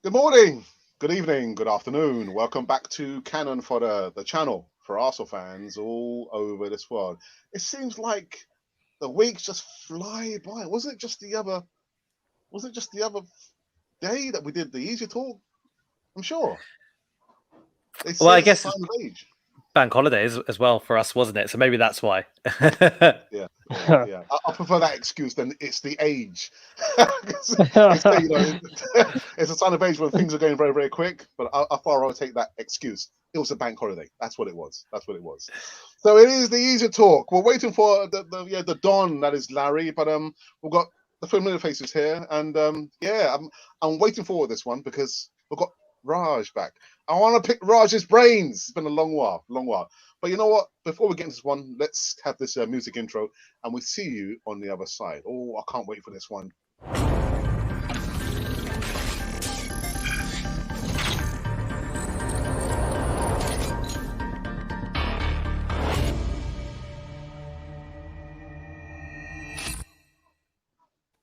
Good morning, good evening, good afternoon. Welcome back to Cannon Fodder, the channel for Arsenal fans all over this world. It seems like the weeks just fly by. Was it just the other day that we did the easy talk? I'm sure. They Well, say I it's a guess sign it's of age. bank holidays as well for us, wasn't it? So maybe that's why. Yeah. I prefer that excuse than it's the age. They say, it's a sign of age when things are going very, very quick. But I far rather take that excuse. It was a bank holiday. That's what it was. So it is the easy talk. We're waiting for the Don, that is Larry. But we've got the familiar faces here, and I'm waiting for this one because we've got Raj back. I want to pick Raj's brains. It's been a long while. But you know what? Before we get into this one, let's have this music intro, and we see you on the other side. Oh, I can't wait for this one.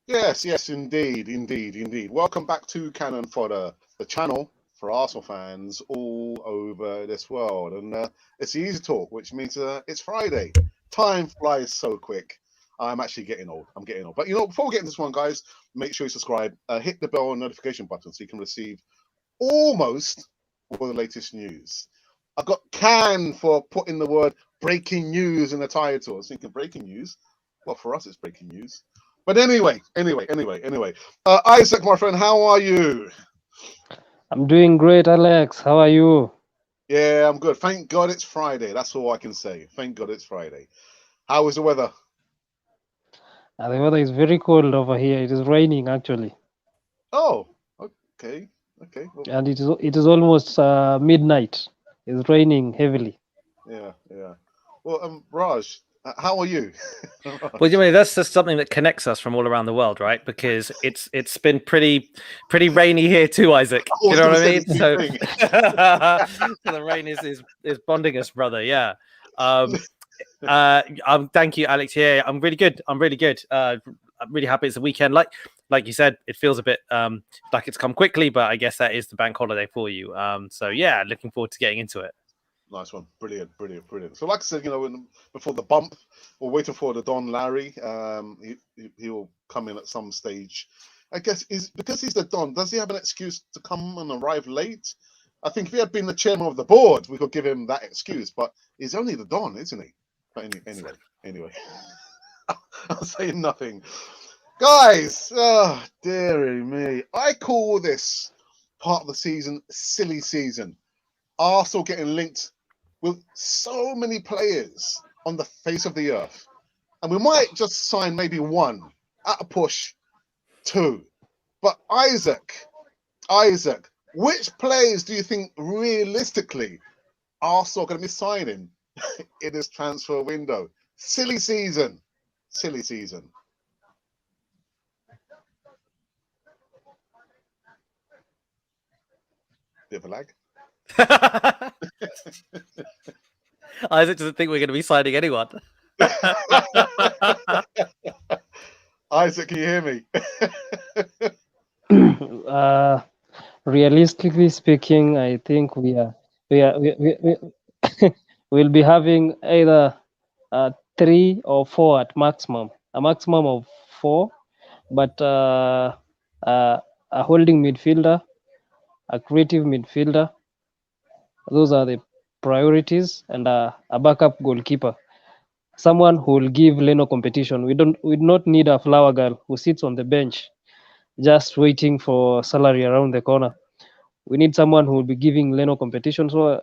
Yes, indeed. Welcome back to Cannon Fodder, the channel for Arsenal fans all over this world. And it's easy talk, which means it's Friday. Time flies so quick. I'm actually getting old. But before we get into this one, guys, make sure you subscribe, hit the bell and notification button so you can receive almost all the latest news. I've got Can for putting the word breaking news in the title. I was thinking breaking news. Well, for us, it's breaking news. But anyway. Isaac, my friend, how are you? I'm doing great, Alex. How are you? Yeah, I'm good. Thank God it's Friday. That's all I can say. Thank God it's Friday. How is the weather? The weather is very cold over here. It is raining actually, Oh, okay. Well, and it is almost midnight. It's raining heavily. yeah. Well, Raj, how are you? Well, that's just something that connects us from all around the world, right? Because it's been pretty rainy here too, Isaac. You know what I mean? So, so the rain is bonding us, brother. Yeah. Thank you, Alex. Yeah, I'm really good. I'm really happy it's the weekend. Like you said, it feels a bit like it's come quickly, but I guess that is the bank holiday for you. So yeah, looking forward to getting into it. Nice one. Brilliant. So like I said, before the bump, we're waiting for the Don Larry. He will come in at some stage. I guess because he's the Don, does he have an excuse to come and arrive late? I think if he had been the chairman of the board, we could give him that excuse, but he's only the Don, isn't he? But anyway. I'm saying nothing. Guys, oh dearie me. I call this part of the season silly season. Arsenal getting linked with so many players on the face of the earth. And we might just sign maybe one, at a push, two. But Isaac, which players do you think realistically Arsenal are going to be signing in this transfer window? Silly season. Bit of a lag. Isaac doesn't think we're going to be signing anyone. Isaac, can you hear me? Realistically speaking, I think we will be having either 3 or 4 at maximum. A maximum of 4, but a holding midfielder, a creative midfielder. Those are the priorities, and a backup goalkeeper, someone who will give Leno competition. We not need a flower girl who sits on the bench just waiting for salary around the corner. We need someone who will be giving Leno competition. So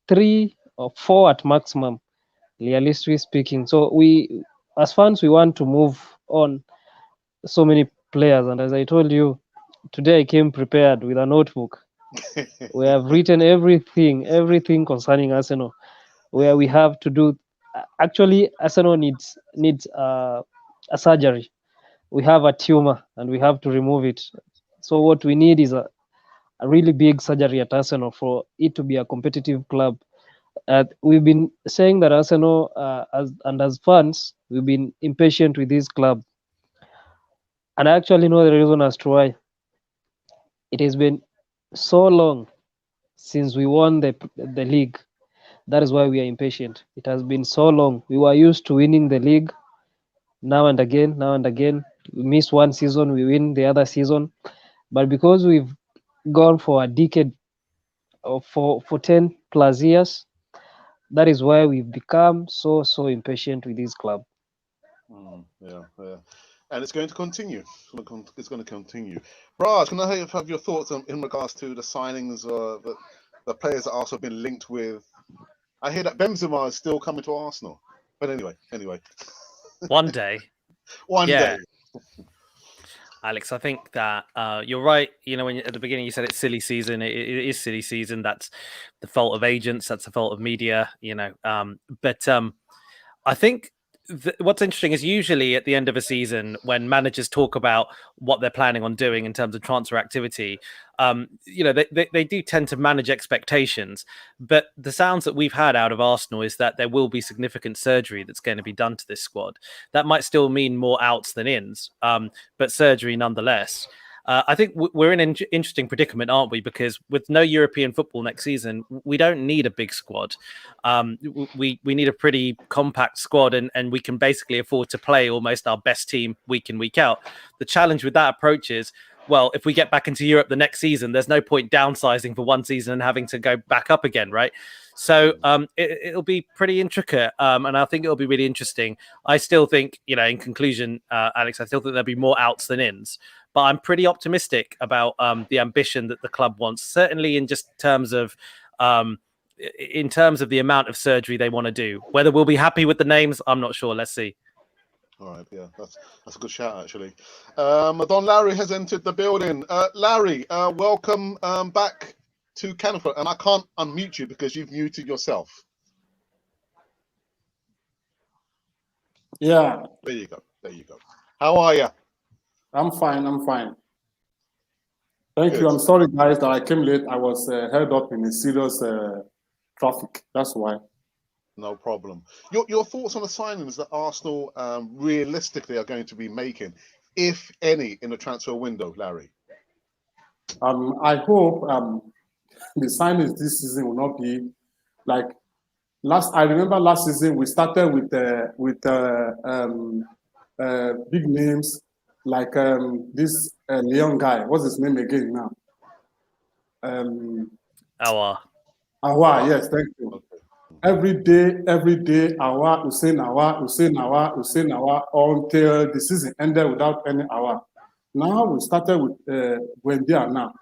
3 or 4 at maximum, realistically speaking. So we, as fans, we want to move on so many players, and as I told you, today I came prepared with a notebook. We have written everything concerning Arsenal, where we have to do. Actually, Arsenal needs a surgery. We have a tumor and we have to remove it. So what we need is a really big surgery at Arsenal for it to be a competitive club. We've been saying that Arsenal, as fans, we've been impatient with this club, and I actually know the reason as to why. It has been so long since we won the league. That is why we are impatient. It has been so long. We were used to winning the league now and again, now and again. We miss one season, we win the other season. But because we've gone for a decade or for 10 plus years, that is why we've become so impatient with this club. Yeah. And it's going to continue. It's going to continue. Raj, can I have your thoughts in regards to the signings, the players that also been linked with? I hear that Benzema is still coming to Arsenal. But anyway. One day. One day. Alex, I think that you're right. You know, when at the beginning you said it's silly season, it is silly season. That's the fault of agents. That's the fault of media. You know, but I think what's interesting is usually at the end of a season when managers talk about what they're planning on doing in terms of transfer activity, you know, they do tend to manage expectations. But the sounds that we've had out of Arsenal is that there will be significant surgery that's going to be done to this squad. That might still mean more outs than ins, but surgery nonetheless. I think we're in an interesting predicament, aren't we? Because with no European football next season, we don't need a big squad. We need a pretty compact squad, and we can basically afford to play almost our best team week in, week out. The challenge with that approach is, well, if we get back into Europe the next season, there's no point downsizing for one season and having to go back up again, right? So it'll be pretty intricate, and I think it'll be really interesting. I still think, you know, in conclusion, Alex, I still think there'll be more outs than ins. But I'm pretty optimistic about the ambition that the club wants, certainly in just terms of the amount of surgery they want to do. Whether we'll be happy with the names, I'm not sure. Let's see. All right, yeah, that's a good shout, actually. Don Lowry has entered the building. Larry, welcome back to Canada. And I can't unmute you because you've muted yourself. Yeah. There you go. How are you? I'm fine. Thank you. I'm sorry, guys, that I came late. I was held up in a serious traffic. That's why. No problem. Your thoughts on the signings that Arsenal realistically are going to be making, if any, in the transfer window, Larry? I hope the signings this season will not be like I remember last season we started with big names like this Leon guy. What's his name again now? Awa. Yes, thank you. Okay. Every day, Awa, Hussein Awa, until the season ended without any Awa. Now we started with Buendia now.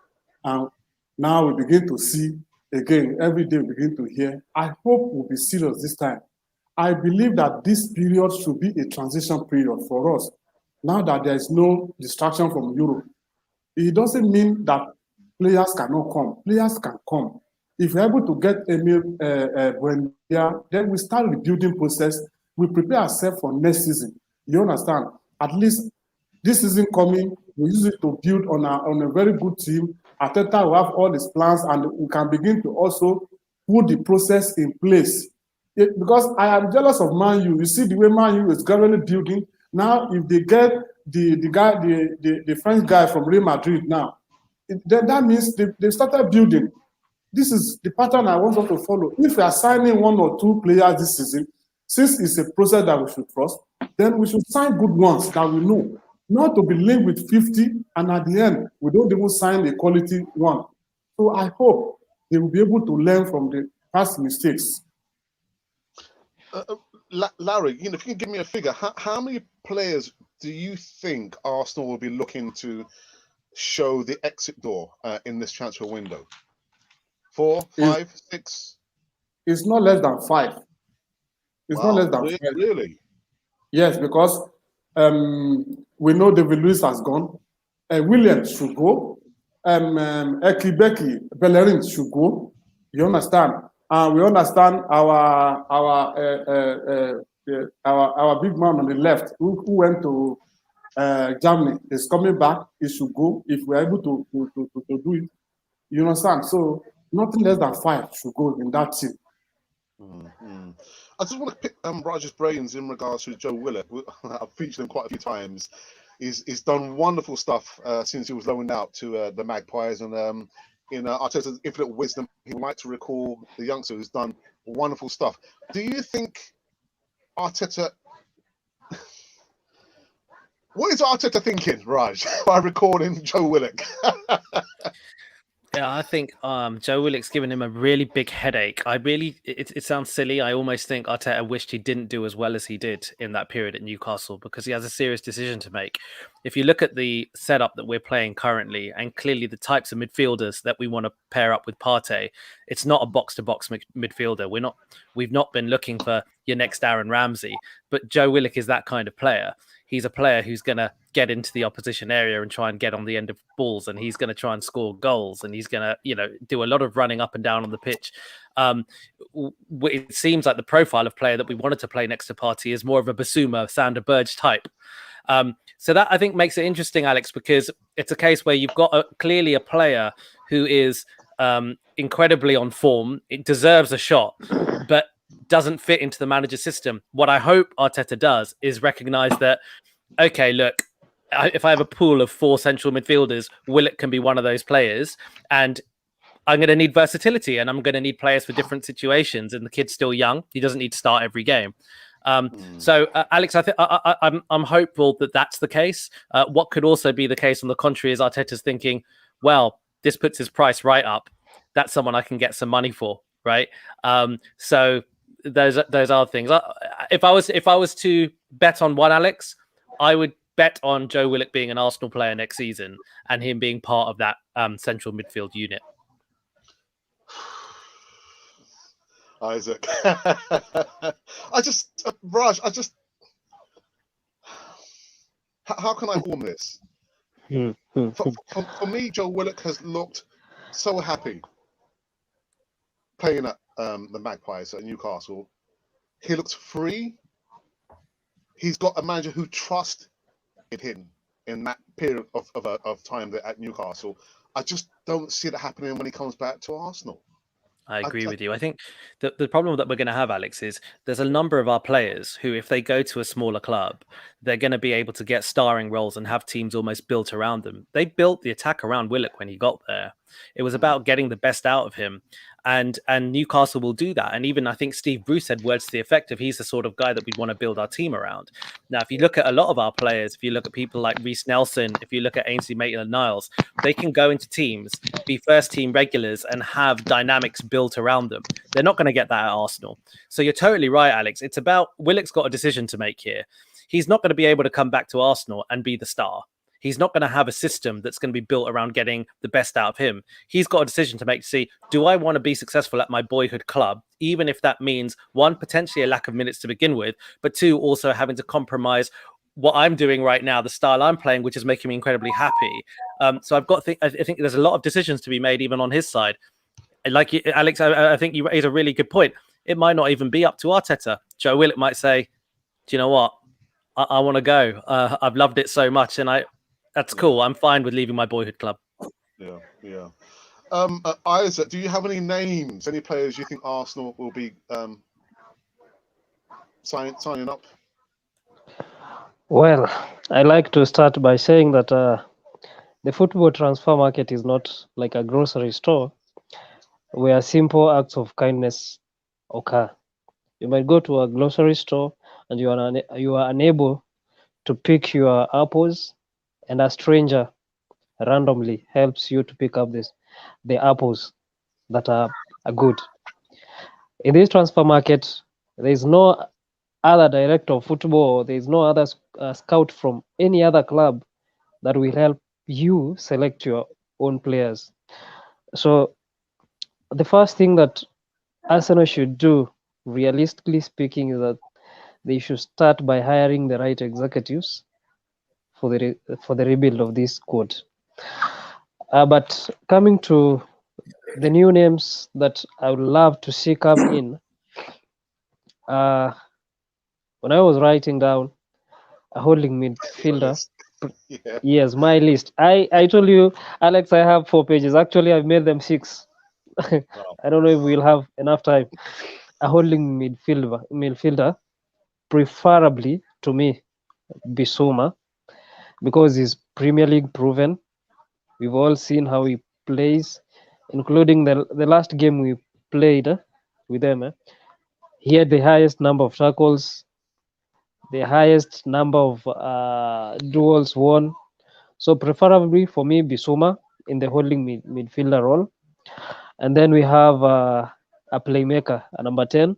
And now we begin to see again, every day we begin to hear. I hope we'll be serious this time. I believe that this period should be a transition period for us. Now that there is no distraction from Europe, it doesn't mean that players cannot come. Players can come. If we're able to get Buendia, then we start the building process. We prepare ourselves for next season. You understand? At least this season coming, we use it to build on a very good team. Arteta will have all his plans, and we can begin to also put the process in place. Because I am jealous of Man U. You see the way Man U is currently building. Now, if they get the French guy from Real Madrid now, then that means they started building. This is the pattern I want us to follow. If we are signing one or two players this season, since it's a process that we should trust, then we should sign good ones that we know. Not to be linked with 50, and at the end, we don't even sign a quality one. So I hope they will be able to learn from the past mistakes. Larry, if you can give me a figure, how many players do you think Arsenal will be looking to show the exit door in this transfer window? 4, 5, 6? It's not less than 5. It's not less than 5. Really? Yes, because we know David Luiz has gone. Williams should go. Ekibeki Bellerin should go. You understand? We understand our big man on the left who went to Germany is coming back. He should go if we're able to do it. You understand? So nothing less than 5 should go in that team. Mm-hmm. I just want to pick Raj's brains in regards to Joe Willock. I've featured him quite a few times. He's done wonderful stuff since he was loaned out to the Magpies, and in Arteta's infinite wisdom, he would like to recall the youngster who's done wonderful stuff. Do you think Arteta? What is Arteta thinking, Raj, by recalling Joe Willock? Yeah, I think Joe Willock's given him a really big headache. It sounds silly. I almost think Arteta wished he didn't do as well as he did in that period at Newcastle, because he has a serious decision to make. If you look at the setup that we're playing currently, and clearly the types of midfielders that we want to pair up with Partey, it's not a box-to-box midfielder. We've not been looking for your next Aaron Ramsey, but Joe Willock is that kind of player. He's a player who's going to get into the opposition area and try and get on the end of balls, and he's going to try and score goals, and he's going to, do a lot of running up and down on the pitch. It seems like the profile of player that we wanted to play next to Partey is more of a Basuma, Sander Berge type. So that, I think, makes it interesting, Alex, because it's a case where you've got clearly a player who is incredibly on form. It deserves a shot, but doesn't fit into the manager's system. What I hope Arteta does is recognize that, okay, look, if I have a pool of 4 central midfielders, Willock can be one of those players, and I'm going to need versatility, and I'm going to need players for different situations. And the kid's still young; he doesn't need to start every game. So, Alex, I'm hopeful that that's the case. What could also be the case, on the contrary, is Arteta's thinking, well, this puts his price right up. That's someone I can get some money for, right? So those are things. If I was to bet on one, Alex, I would bet on Joe Willock being an Arsenal player next season and him being part of that central midfield unit. Isaac, Raj, how can I form this? For me, Joe Willock has looked so happy playing at the Magpies at Newcastle. He looks free. He's got a manager who trusts him in that period of time at Newcastle. I just don't see that happening when he comes back to Arsenal. I agree with you. I think the problem that we're going to have, Alex, is there's a number of our players who, if they go to a smaller club, they're going to be able to get starring roles and have teams almost built around them. They built the attack around Willock when he got there. It was about getting the best out of him. And Newcastle will do that. And even I think Steve Bruce said words to the effect of he's the sort of guy that we'd want to build our team around. Now, if you look at a lot of our players, if you look at people like Reece Nelson, if you look at Ainsley Maitland-Niles, they can go into teams, be first team regulars, and have dynamics built around them. They're not going to get that at Arsenal. So you're totally right, Alex. It's about Willock's got a decision to make here. He's not going to be able to come back to Arsenal and be the star. He's not going to have a system that's going to be built around getting the best out of him. He's got a decision to make to see, do I want to be successful at my boyhood club, even if that means, one, potentially a lack of minutes to begin with, but two, also having to compromise what I'm doing right now, the style I'm playing, which is making me incredibly happy. So I think there's a lot of decisions to be made even on his side. Like Alex, I think you raise a really good point. It might not even be up to Arteta. Joe Willock might say, do you know what? I want to go. I've loved it so much, and that's cool. I'm fine with leaving my boyhood club. Yeah. Isaac, do you have any names, any players you think Arsenal will be signing up? Well, I like to start by saying that the football transfer market is not like a grocery store where simple acts of kindness occur. You might go to a grocery store and you are unable to pick your apples, and a stranger randomly helps you to pick up the apples that are good. In this transfer market, there is no other director of football, there is no other scout from any other club that will help you select your own players. So the first thing that Arsenal should do, realistically speaking, is that they should start by hiring the right executives for the rebuild of this squad. But coming to the new names that I would love to see come in, when I was writing down a holding midfielder, yes, my list. I told you, Alex, I have 4 pages. Actually, I've made them 6. Wow. I don't know if we'll have enough time. A holding midfielder, preferably to me, Bissouma, because he's Premier League proven. We've all seen how he plays. including the last game we played with them. He had the highest number of tackles, the highest number of duels won. So preferably for me, Bisuma in the holding midfielder role. And then we have a playmaker, a number 10.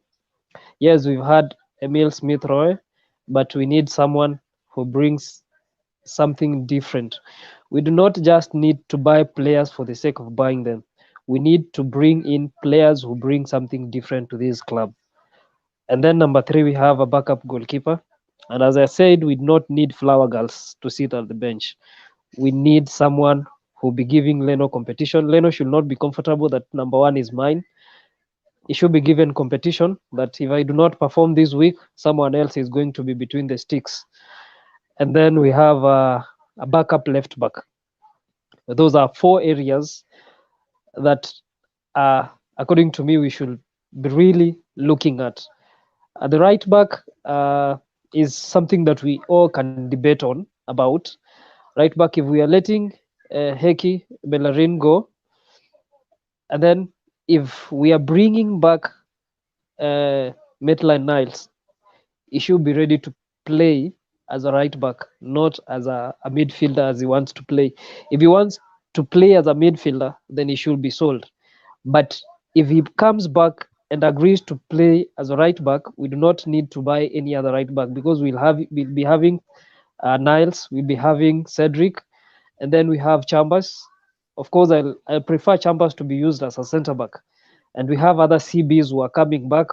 Yes, we've had Emil Smith-Rowe, but we need someone who brings something different. We do not just need to buy players for the sake of buying them. We need to bring in players who bring something different to this club. And then number 3, we have a backup goalkeeper. And as I said, we do not need flower girls to sit on the bench. We need someone who will be giving Leno competition. Leno should not be comfortable that number 1 is mine. He should be given competition, that if I do not perform this week, someone else is going to be between the sticks. And then we have a backup left back. Those are 4 areas that, according to me, we should be really looking at. The right back is something that we all can debate on about. Right back, if we are letting Heki Bellerin go, and then if we are bringing back Maitland-Niles, he should be ready to play as a right back, not as a midfielder as he wants to play. If he wants to play as a midfielder, then he should be sold. But if he comes back and agrees to play as a right back, we do not need to buy any other right back, because we'll be having Niles, we'll be having Cedric, and then we have Chambers. Of course, I prefer Chambers to be used as a centre back. And we have other CBs who are coming back.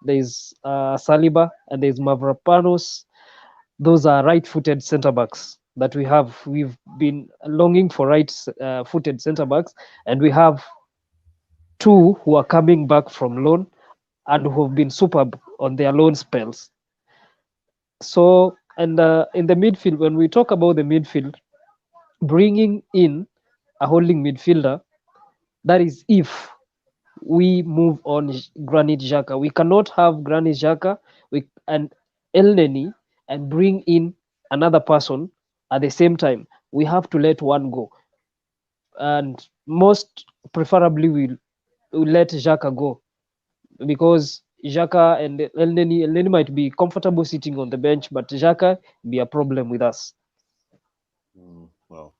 There's Saliba and there's Mavropanos. Those are right-footed centre backs that we have. We've been longing for right-footed centre backs, and we have 2 who are coming back from loan and who have been superb on their loan spells. So, and in the midfield, when we talk about the midfield, bringing in a holding midfielder, that is if we move on Granit Xhaka. We cannot have Granit Xhaka and Elneny and bring in another person at the same time. We have to let one go. And most preferably, we'll let Xhaka go, because Xhaka and Elneny might be comfortable sitting on the bench, but Xhaka be a problem with us. Well,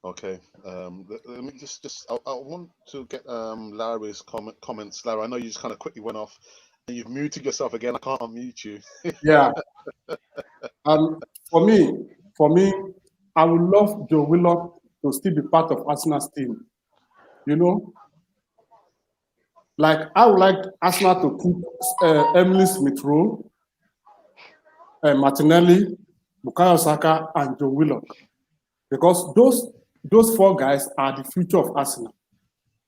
okay. Let me just I want to get Larry's comments. Larry, I know you just kind of quickly went off and you've muted yourself again. I can't unmute you. Yeah. For me, I would love Joe Willock to still be part of Arsenal's team. You know, like I would like Arsenal to keep Emily Smith-Rowe, Martinelli, Bukayo Saka, and Joe Willock, because those 4 guys are the future of Arsenal.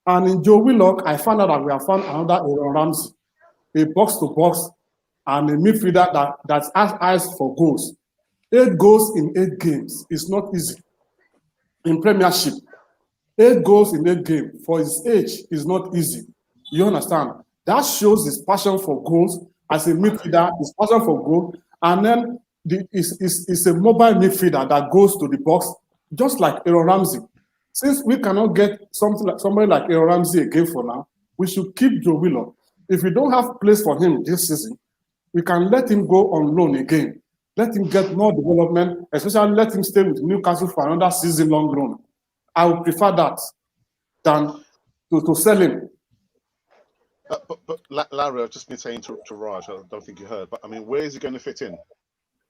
And in Joe Willock, I found out that we have found another Aaron Ramsey, a box-to-box and a midfielder that has eyes for goals. 8 goals in 8 games is not easy. In Premiership, 8 goals in 8 games for his age is not easy. You understand? That shows his passion for goals as a midfielder, his passion for goal, and then it's a mobile midfielder that goes to the box, just like Aaron Ramsey. Since we cannot get somebody like Aaron Ramsey again for now, we should keep Joe Willock. If we don't have place for him this season, we can let him go on loan again. Let him get more development, especially let him stay with Newcastle for another season-long loan. I would prefer that than to sell him. But Larry, I've just been saying to Raj, I don't think you heard, but I mean, where is he going to fit in?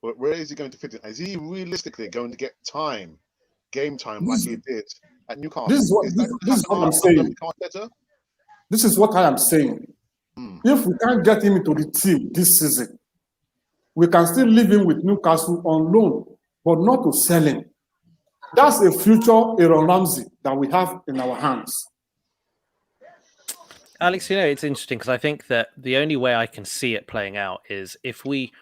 Where is he going to fit in? Is he realistically going to get game time, like he did at Newcastle? This is what I'm saying. This is what I am saying. If we can't get him into the team this season, we can still leave him with Newcastle on loan, but not to sell him. That's a future Aaron Ramsey that we have in our hands. Alex, it's interesting because I think that the only way I can see it playing out is if we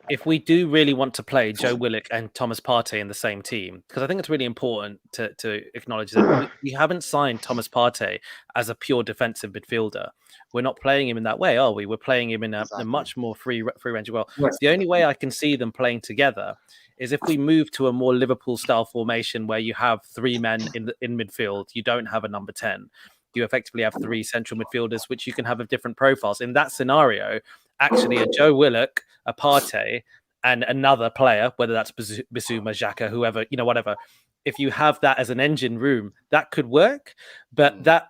do really want to play Joe Willock and Thomas Partey in the same team, because I think it's really important to acknowledge that we haven't signed Thomas Partey as a pure defensive midfielder. We're not playing him in that way, are we? We're playing him in a much more free range as well. Yes. The only way I can see them playing together is if we move to a more Liverpool style formation where you have 3 men in midfield, you don't have a number 10. you effectively have 3 central midfielders, which you can have of different profiles. In that scenario, actually a Joe Willock, a Partey, and another player, whether that's Bissouma, Xhaka, whoever, whatever, if you have that as an engine room, that could work. But that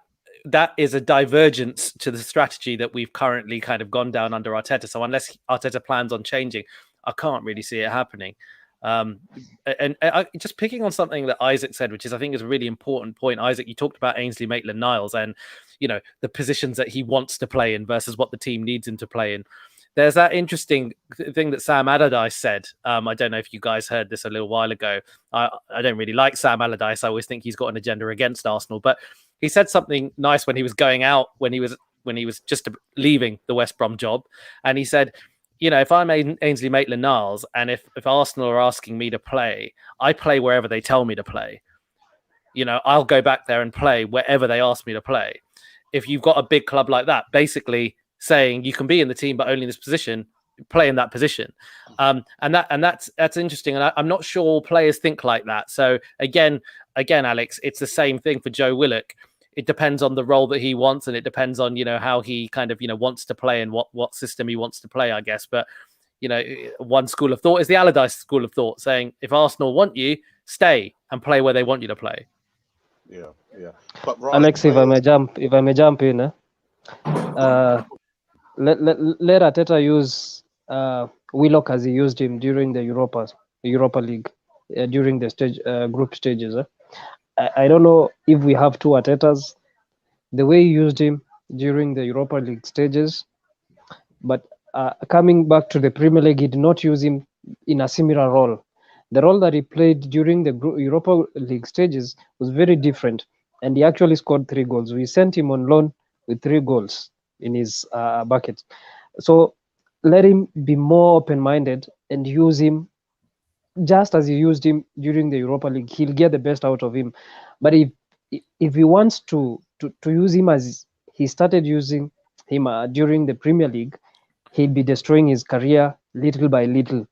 is a divergence to the strategy that we've currently kind of gone down under Arteta. So unless Arteta plans on changing, I can't really see it happening. And just picking on something that Isaac said, which I think is a really important point. Isaac, you talked about Ainsley Maitland-Niles and, the positions that he wants to play in versus what the team needs him to play in. There's that interesting thing that Sam Allardyce said. I don't know if you guys heard this a little while ago. I don't really like Sam Allardyce. I always think he's got an agenda against Arsenal, but he said something nice when he was going out, when he was just leaving the West Brom job. And he said, if I'm Ainsley Maitland-Niles and if Arsenal are asking me to play, I play wherever they tell me to play. I'll go back there and play wherever they ask me to play. If you've got a big club like that, basically saying you can be in the team, but only in this position, play in that position. And that's interesting. And I'm not sure all players think like that. So again, Alex, it's the same thing for Joe Willock. It depends on the role that he wants, and it depends on, how he kind of, wants to play and what system he wants to play, I guess. But, one school of thought is the Allardyce school of thought, saying if Arsenal want you, stay and play where they want you to play. Yeah. But Alex, if I may jump in, let Arteta use Willock as he used him during the Europa League during the group stages. I don't know if we have 2 Artetas. The way he used him during the Europa League stages, but coming back to the Premier League, he did not use him in a similar role. The role that he played during the Europa League stages was very different, and he actually scored 3 goals. We sent him on loan with 3 goals in his bucket. So let him be more open-minded and use him just as he used him during the Europa League. He'll get the best out of him. But if he wants to use him as he started using him during the Premier League, he'll be destroying his career little by little.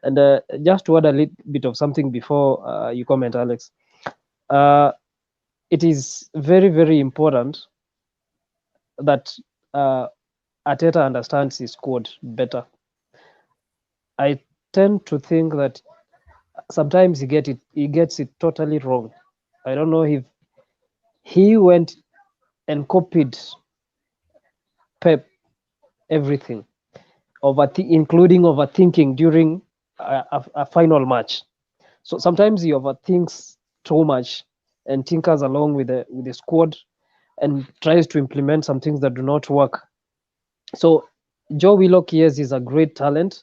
And just to add a little bit of something before you comment, Alex, it is very, very important that Arteta understands his squad better. I tend to think that sometimes he gets it totally wrong. I don't know if he went and copied Pep everything, including overthinking during a final match. So sometimes he overthinks too much and tinkers along with the squad and tries to implement some things that do not work. So Joe Willock, yes, is a great talent,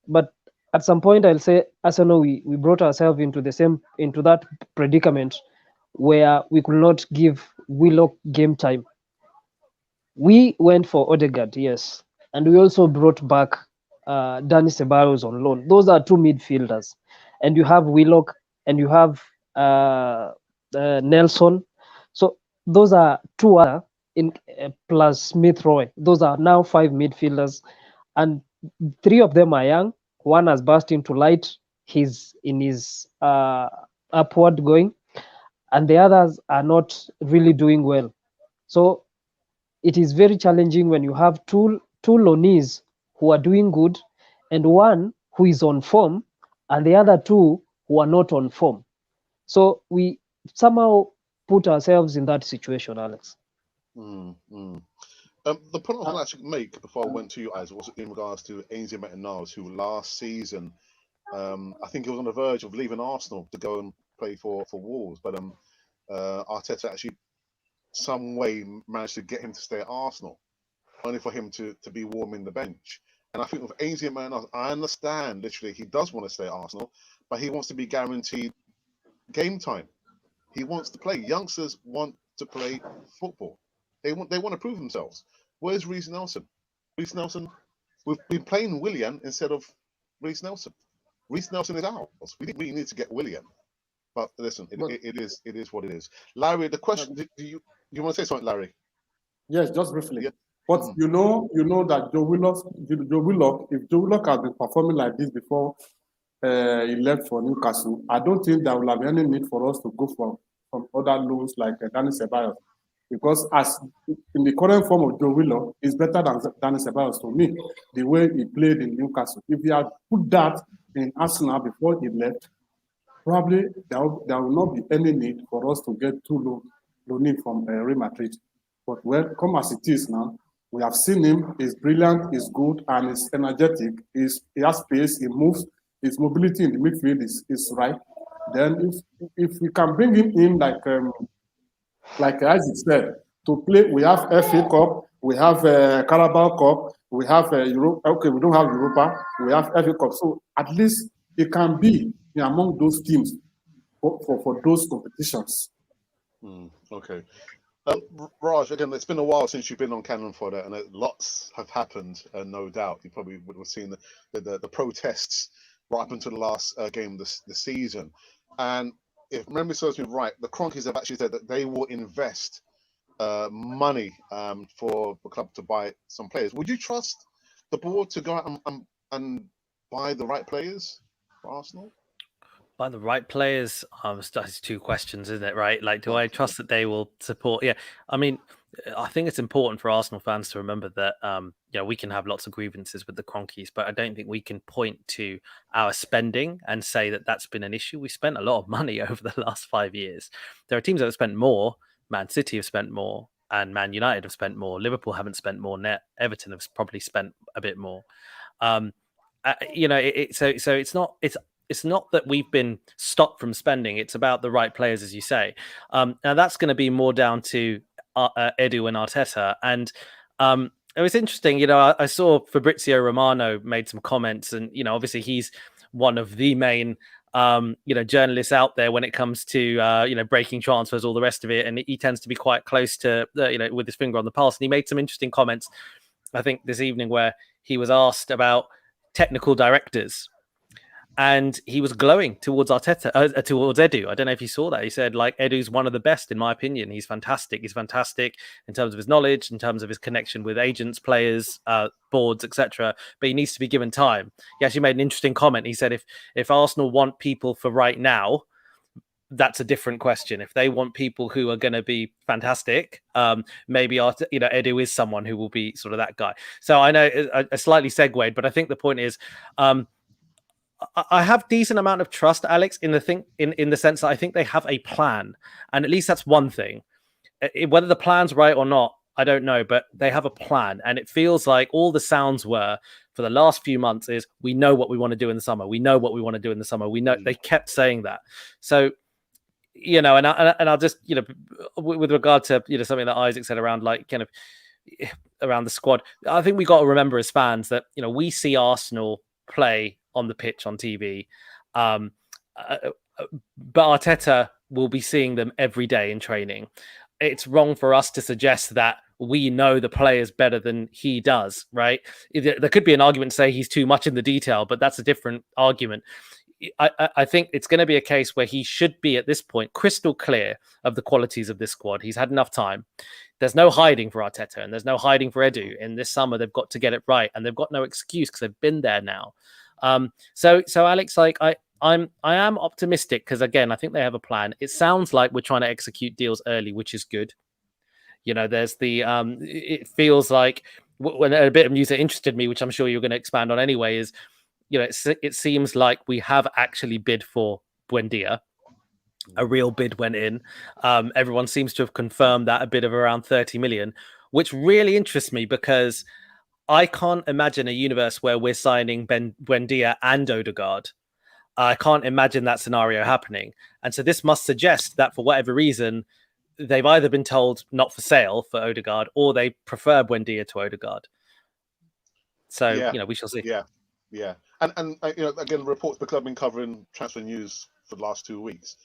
but at some point I'll say Arsenal, we brought ourselves into that predicament where we could not give Willock game time. We went for Odegaard, yes, and we also brought back Dani Ceballos on loan. Those are 2 midfielders, and you have Willock and you have Nelson. So those are 2 other plus Smith Rowe. Those are now 5 midfielders, and 3 of them are young. One has burst into light. He's in his upward going, and the others are not really doing well. So it is very challenging when you have two loanees who are doing good and one who is on form and the other 2 who are not on form. So we somehow put ourselves in that situation, Alex. The point I want to make before I went to you guys was in regards to Ainsley Maitland-Niles, who last season, I think he was on the verge of leaving Arsenal to go and play for Wolves, but Arteta actually some way managed to get him to stay at Arsenal, only for him to be warming the bench. And I think with Ainsley Maitland-Niles, I understand literally he does want to stay at Arsenal, but he wants to be guaranteed game time. He wants to play. Youngsters want to play football. They want to prove themselves. Where's Reece Nelson? Reece Nelson, we've been playing Willian instead of Reece Nelson. Reece Nelson is ours. We need to get Willian. But listen, it is what it is. Larry, the question: do you want to say something, Larry? Yes, just briefly. Yeah. But you know that Joe Willock, if Joe Willock has been performing like this before he left for Newcastle, I don't think there will have any need for us to go from other loans like Dani Ceballos. Because as in the current form of Joe Willock, is better than Ceballos to me, the way he played in Newcastle. If he had put that in Arsenal before he left, probably there will not be any need for us to get too low need from Real Madrid. But well, come as it is now, we have seen him. He's brilliant, he's good, and he's energetic. He has pace, he moves. His mobility in the midfield is right. Then if we can bring him in like Isaac said, to play, we have FA Cup, we have Carabao Cup, we have Europa. Okay, we don't have Europa, we have FA Cup. So at least it can be among those teams for those competitions. Okay. Raj, again, it's been a while since you've been on Cannon Fodder, and lots have happened, no doubt. You probably would have seen the protests right up until the last game this season. And if memory serves me right, the Cronkies have actually said that they will invest money for the club to buy some players. Would you trust the board to go out and buy the right players for Arsenal? By the right players, that's two questions, isn't it? Right? Like, do I trust that they will support? Yeah, I mean, I think it's important for Arsenal fans to remember that, we can have lots of grievances with the Cronkies, but I don't think we can point to our spending and say that that's been an issue. We spent a lot of money over the last 5 years. There are teams that have spent more. Man City have spent more, and Man United have spent more. Liverpool haven't spent more. Everton have probably spent a bit more. So it's not that we've been stopped from spending. It's about the right players, as you say. Now that's going to be more down to Edu and Arteta. And it was interesting. I saw Fabrizio Romano made some comments, and obviously he's one of the main journalists out there when it comes to breaking transfers, all the rest of it. And he tends to be quite close to with his finger on the pulse. And he made some interesting comments, I think, this evening, where he was asked about technical directors. And he was glowing towards Arteta, towards Edu. I don't know if you saw that. He said, Edu's one of the best, in my opinion. He's fantastic. He's fantastic in terms of his knowledge, in terms of his connection with agents, players, boards, etc. But he needs to be given time. He actually made an interesting comment. He said, if Arsenal want people for right now, that's a different question. If they want people who are going to be fantastic, maybe Edu is someone who will be sort of that guy. So I know I slightly segued, but I think the point is, I have decent amount of trust, Alex, in the sense that I think they have a plan, and at least that's one thing. Whether the plan's right or not, I don't know, but they have a plan, and it feels like all the sounds were for the last few months is we know what we want to do in the summer. We know what we want to do in the summer. We know they kept saying that. So, and I'll just with regard to something that Isaac said around around the squad, I think we got to remember as fans that we see Arsenal play on the pitch on TV, but Arteta will be seeing them every day in training. It's wrong for us to suggest that we know the players better than he does, right? There could be an argument to say he's too much in the detail, but that's a different argument. I think it's going to be a case where he should be at this point crystal clear of the qualities of this squad. He's had enough time. There's no hiding for Arteta, and there's no hiding for Edu. In this summer, they've got to get it right, and they've got no excuse because they've been there now. So Alex, I am optimistic because, again, I think they have a plan. It sounds like we're trying to execute deals early, which is good. There's it feels like when a bit of news that interested me, which I'm sure you're going to expand on anyway, is it seems like we have actually bid for Buendia. A real bid went in. Everyone seems to have confirmed that, a bid of around 30 million, which really interests me because I can't imagine a universe where we're signing Buendia and Odegaard. I can't imagine that scenario happening. And so this must suggest that for whatever reason, they've either been told not for sale for Odegaard or they prefer Buendia to Odegaard. So, we shall see. Yeah. And again, reports the club been covering transfer news for the last 2 weeks.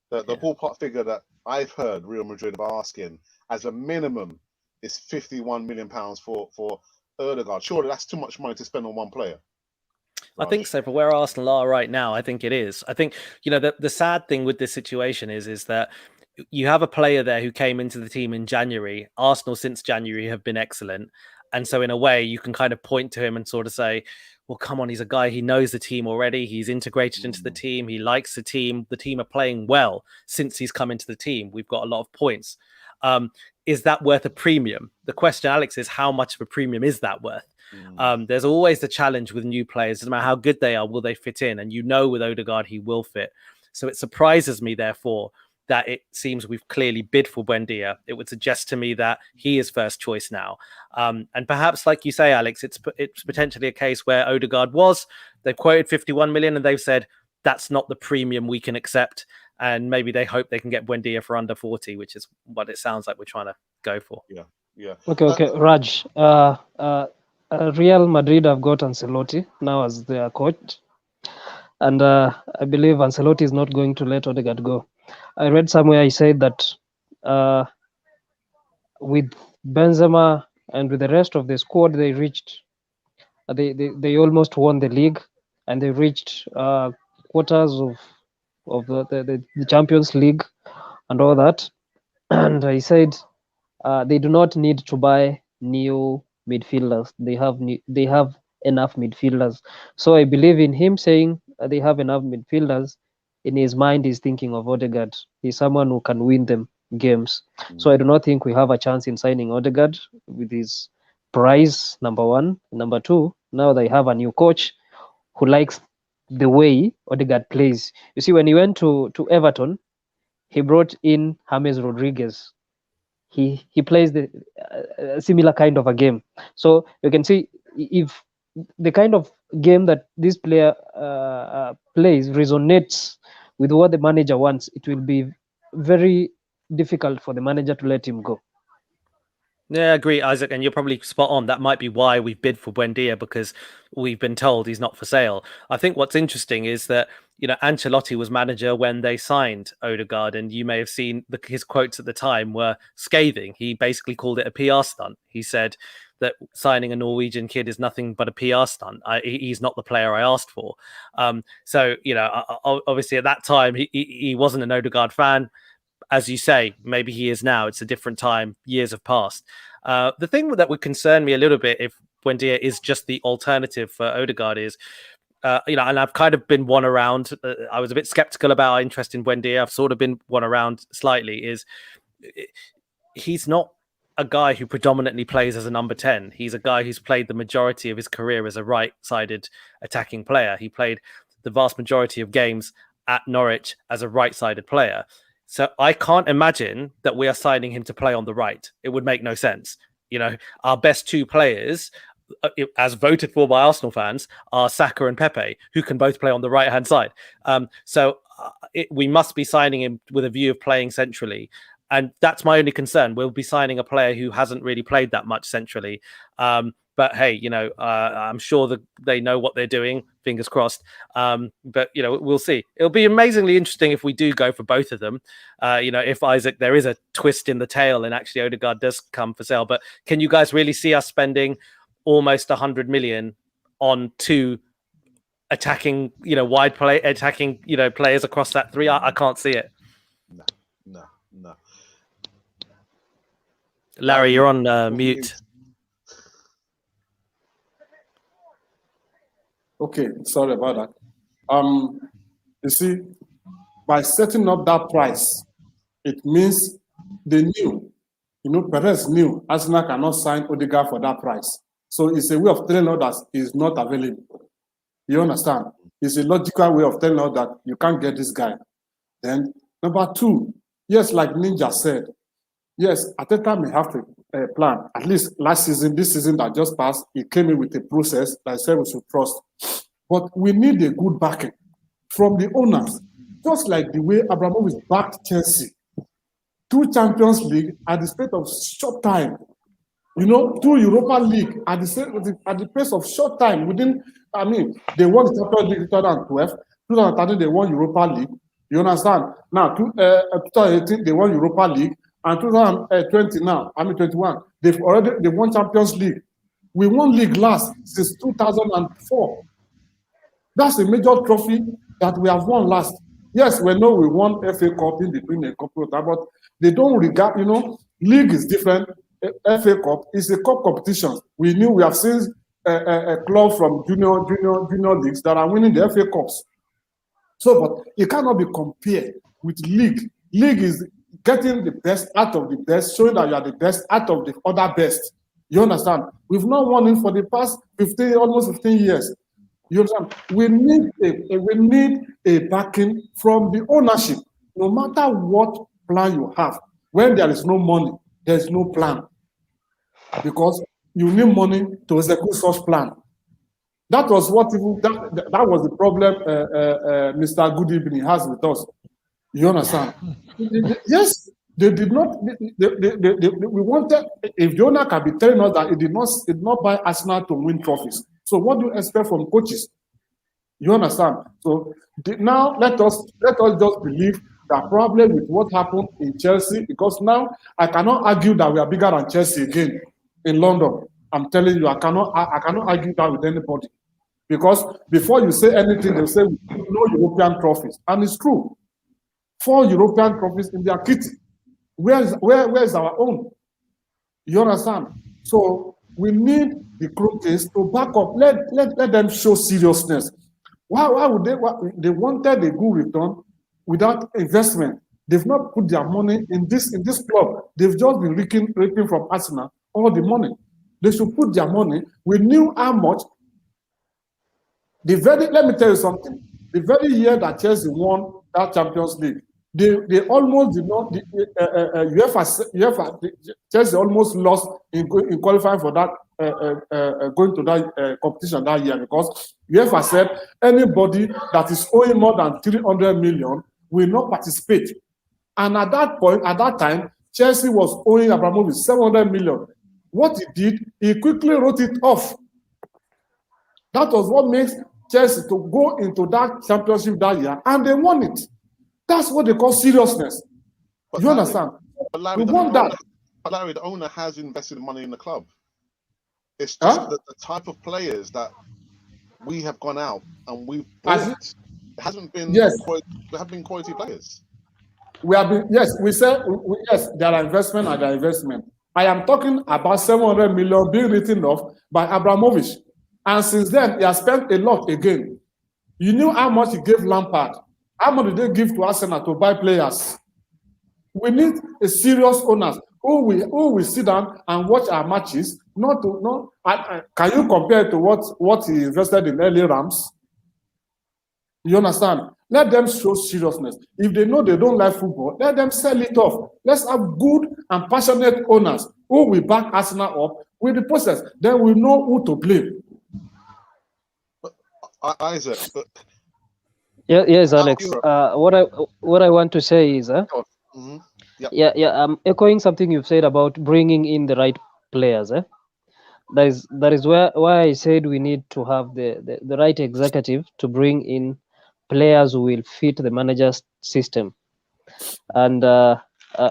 The ballpark figure that I've heard Real Madrid are asking as a minimum is £51 million for Odegaard. Surely that's too much money to spend on one player. I think so. For where Arsenal are right now, I think it is. I think, the sad thing with this situation is that you have a player there who came into the team in January. Arsenal since January have been excellent. And so in a way, you can kind of point to him and sort of say, well, come on, he's a guy, he knows the team already. He's integrated into the team. He likes the team. The team are playing well since he's come into the team. We've got a lot of points. is that worth a premium? The question, Alex, is how much of a premium is that worth? There's always the challenge with new players. No matter how good they are, will they fit in? And with Odegaard, he will fit. So it surprises me, therefore, that it seems we've clearly bid for Buendia. It would suggest to me that he is first choice now. And perhaps, like you say, Alex, it's potentially a case where Odegaard they've quoted 51 million and they've said, that's not the premium we can accept. And maybe they hope they can get Buendia for under 40, which is what it sounds like we're trying to go for. Yeah. Okay. Raj, Real Madrid have got Ancelotti now as their coach. And I believe Ancelotti is not going to let Odegaard go. I read somewhere he said that with Benzema and with the rest of the squad, they reached, they almost won the league, and they reached quarters of the Champions League and all that. And he said they do not need to buy new midfielders. They have enough midfielders. So I believe in him saying they have enough midfielders. In his mind, he's thinking of Odegaard. He's someone who can win them games. So I do not think we have a chance in signing Odegaard with his price, number one. Number two, now they have a new coach who likes the way Odegaard plays. You see, when he went to Everton, he brought in James Rodriguez. He plays a similar kind of a game. So you can see if the kind of game that this player plays resonates with what the manager wants, it will be very difficult for the manager to let him go. Yeah, I agree, Isaac, and you're probably spot on. That might be why we bid for Buendia, because we've been told he's not for sale. I think what's interesting is that, Ancelotti was manager when they signed Odegaard, and you may have seen his quotes at the time were scathing. He basically called it a PR stunt. He said that signing a Norwegian kid is nothing but a PR stunt. He's not the player I asked for. So, obviously at that time, he wasn't an Odegaard fan. As you say, maybe he is now. It's a different time. Years have passed. The thing that would concern me a little bit if Buendia is just the alternative for Odegaard is, and I've kind of been won around. I was a bit skeptical about our interest in Buendia. I've sort of been won around slightly. He's not a guy who predominantly plays as a number 10. He's a guy who's played the majority of his career as a right-sided attacking player. He played the vast majority of games at Norwich as a right-sided player. So I can't imagine that we are signing him to play on the right. It would make no sense. Our best two players, as voted for by Arsenal fans, are Saka and Pepe, who can both play on the right-hand side. So we must be signing him with a view of playing centrally. And that's my only concern. We'll be signing a player who hasn't really played that much centrally. But hey, I'm sure that they know what they're doing. Fingers crossed. But we'll see. It'll be amazingly interesting if we do go for both of them. If Isaac, there is a twist in the tail and actually Odegaard does come for sale. But can you guys really see us spending almost 100 million on two attacking, attacking, players across that three? I can't see it. No. Larry, you're on mute. Okay, sorry about that. You see, by setting up that price, it means they knew, Perez knew Arsenal cannot sign Odegaard for that price. So it's a way of telling us that he's not available. You understand? It's a logical way of telling us that you can't get this guy. Then, number two, yes, like Ninja said, yes, Arteta may have to plan. At least last season, this season that just passed, he came in with a process that said we should trust. But we need a good backing from the owners, just like the way Abramovich backed Chelsea. 2 Champions League at the space of short time. 2 Europa League at the pace of short time. They won the Champions League in 2012. 2013, they won Europa League. You understand? Now, 2018, they won Europa League. And 2020 now, 21, they won Champions League. We won league last since 2004. That's a major trophy that we have won last. Yes, we know we won FA Cup in between a couple of times, but they don't regard, league is different. FA Cup is a cup competition. We have seen a club from junior leagues that are winning the FA Cups. So, but it cannot be compared with league. League is getting the best out of the best, showing that you are the best out of the other best. You understand? We've not won it for the past almost 15 years. You understand? We need a backing from the ownership. No matter what plan you have, when there is no money, there is no plan. Because you need money to execute such plan. That was what that was the problem Mr. Good Evening has with us. You understand? Yes, they did not. We wanted. If the owner can be telling us that it did not buy Arsenal to win trophies. So what do you expect from coaches? You understand? So now let us just believe that probably with what happened in Chelsea, because now I cannot argue that we are bigger than Chelsea again in London. I'm telling you, I cannot argue that with anybody. Because before you say anything, they'll say no European trophies. And it's true. 4 European trophies in their kitty. Where is our own? You understand? So we need the coaches to back up. Let them show seriousness. Why would they wanted a good return without investment? They've not put their money in this club. They've just been raking from Arsenal all the money. They should put their money. We knew how much. Let me tell you something. The very year that Chelsea won that Champions League, they almost did not. Chelsea almost lost in qualifying for that, going to that competition that year, because UEFA said anybody that is owing more than 300 million will not participate. And at that time, Chelsea was owing Abramovich 700 million. What he did, he quickly wrote it off. That was what makes Chelsea to go into that championship that year, and they won it. That's what they call seriousness. But you understand? But Larry, the owner has invested money in the club. It's just the type of players that we have gone out and we've bought. It hasn't been quality players. We have been, yes, we said yes, there are investment and there are investment. I am talking about 700 million being written off by Abramovich. And since then, he has spent a lot again. You knew how much he gave Lampard. How much did they give to Arsenal to buy players? We need a serious owners who will sit down and watch our matches. Can you compare it to what he invested in early Rams? You understand? Let them show seriousness. If they know they don't like football, let them sell it off. Let's have good and passionate owners who will back Arsenal up with the process. Then we know who to blame. Isaac. Yes, Alex. What I want to say is, I'm echoing something you've said about bringing in the right players. That is why I said we need to have the right executive to bring in players who will fit the manager's system. And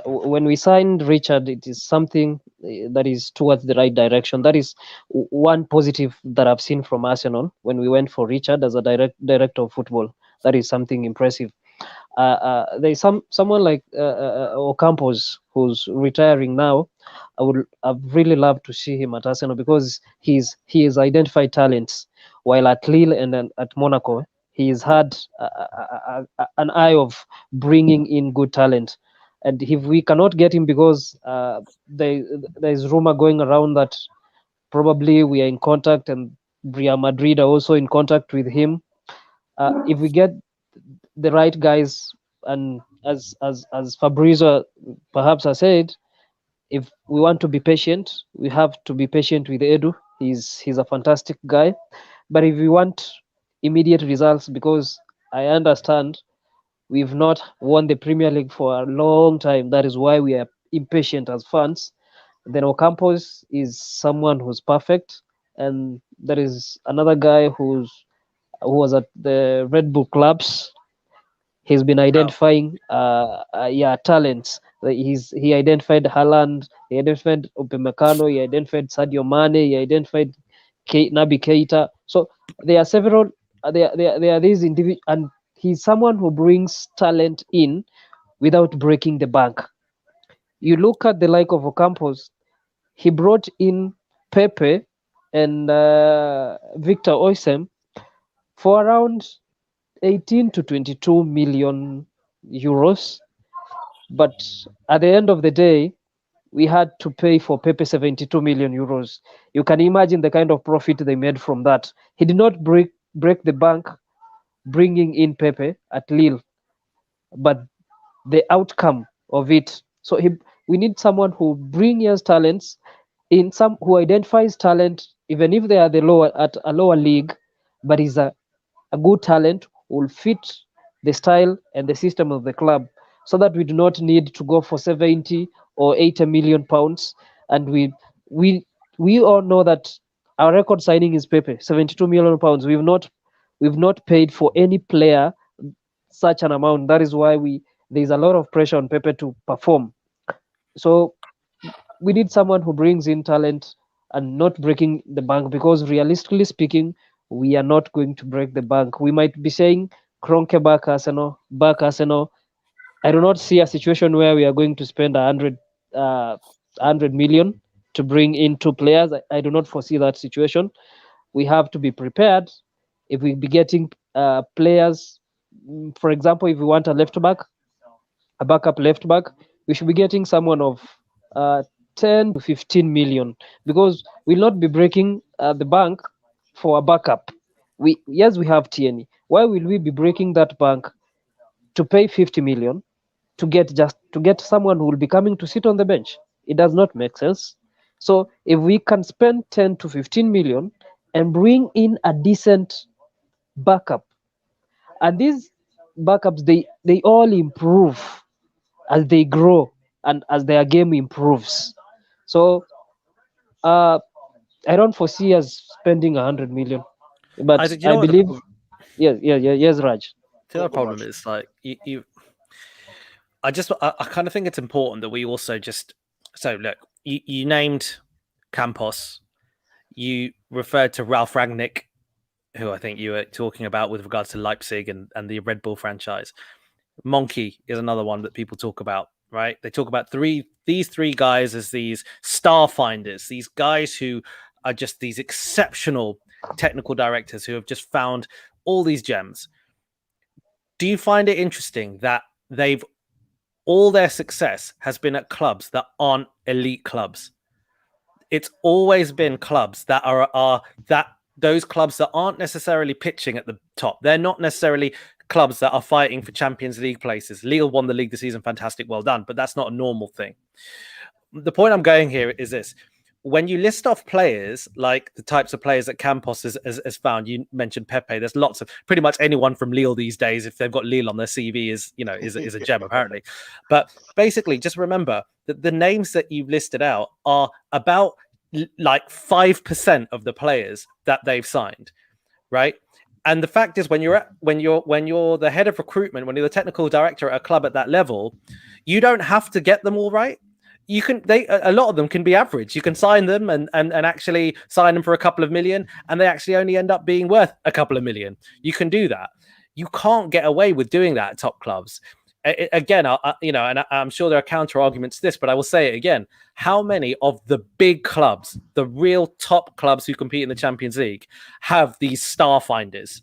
when we signed Richard, it is something that is towards the right direction. That is one positive that I've seen from Arsenal when we went for Richard as a director of football. That is something impressive. There's someone like Ocampos who's retiring now. I'd really love to see him at Arsenal because he has identified talents, while at Lille and then at Monaco he's had an eye of bringing in good talent. And if we cannot get him, because there's rumor going around that probably we are in contact and Real Madrid are also in contact with him. If we get the right guys, and as Fabrizio perhaps has said, if we want to be patient, we have to be patient with Edu. He's a fantastic guy. But if we want immediate results, because I understand we've not won the Premier League for a long time, that is why we are impatient as fans, then Ocampos is someone who's perfect. And there is another guy who was at the Red Bull clubs. He's been identifying talents. He identified Haaland, he identified Upamecano, he identified Sadio Mane, he identified Naby Keita. So there are several. There are these individuals, and he's someone who brings talent in without breaking the bank. You look at the like of Ocampos, he brought in Pepe and Victor Osimhen for around 18 to 22 million euros. But at the end of the day, we had to pay for Pepe 72 million euros. You can imagine the kind of profit they made from that. He did not break the bank bringing in Pepe at Lille, but the outcome of it. So we need someone who brings talents, who identifies talent, even if they are at a lower league, but is a good talent, will fit the style and the system of the club, so that we do not need to go for 70 or 80 million pounds. And we all know that our record signing is Pepe, 72 million pounds. We've not paid for any player such an amount. That is why there's a lot of pressure on Pepe to perform. So we need someone who brings in talent and not breaking the bank, because realistically speaking, we are not going to break the bank. We might be saying Kroenke back Arsenal. I do not see a situation where we are going to spend 100 million to bring in 2 players. I do not foresee that situation. We have to be prepared. If we be getting players, for example, if we want a backup left back, we should be getting someone of 10 to 15 million, because we'll not be breaking the bank for a backup. We have Tierney. Why will we be breaking that bank to pay 50 million to get someone who will be coming to sit on the bench? It does not make sense. So if we can spend 10 to 15 million and bring in a decent backup, and these backups, they all improve as they grow and as their game improves. So I don't foresee us spending 100 million, but I believe yes, Raj. The other problem is, like, I kind of think it's important that we also look, you named Campos, you referred to Ralph Rangnick, who I think you were talking about with regards to Leipzig and the Red Bull franchise. Monkey is another one that people talk about, right? They talk about these three guys as these star finders, these guys who are just these exceptional technical directors who have just found all these gems. Do you find it interesting that all their success has been at clubs that aren't elite clubs? It's always been clubs that are those clubs that aren't necessarily pitching at the top. They're not necessarily clubs that are fighting for Champions League places. Lille won the league this season, fantastic, well done, but that's not a normal thing. The point I'm going here is this. When you list off players, like the types of players that Campos has found, you mentioned Pepe. There's lots of pretty much anyone from Lille these days. If they've got Lille on their CV, is a gem apparently. But basically, just remember that the names that you've listed out are about like 5% of the players that they've signed, right? And the fact is, when you're the head of recruitment, when you're the technical director at a club at that level, you don't have to get them all right. A lot of them can be average. You can sign them and actually sign them for a couple of million, and they actually only end up being worth a couple of million. You can do that. You can't get away with doing that at top clubs. Again, and I'm sure there are counter arguments to this, but I will say it again. How many of the big clubs, the real top clubs who compete in the Champions League, have these star finders?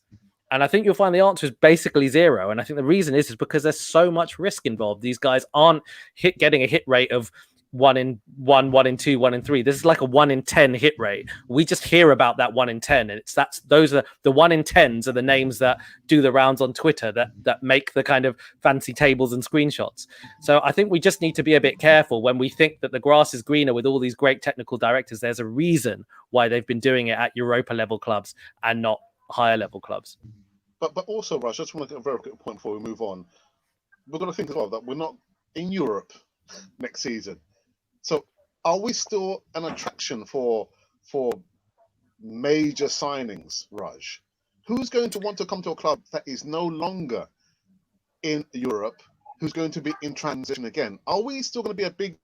And I think you'll find the answer is basically zero. And I think the reason is because there's so much risk involved. These guys aren't getting a hit rate of 1 in 1, 1 in 2, 1 in 3. This is like a 1 in 10 hit rate. We just hear about that 1 in 10, and those are the 1 in 10s are the names that do the rounds on Twitter that make the kind of fancy tables and screenshots. So I think we just need to be a bit careful when we think that the grass is greener with all these great technical directors. There's a reason why they've been doing it at Europa level clubs and not higher level clubs. But also, Raj, I just want to get a very quick point before we move on. We've got to think as well that we're not in Europe next season. So are we still an attraction for major signings, Raj? Who's going to want to come to a club that is no longer in Europe, who's going to be in transition again? Are we still going to be a big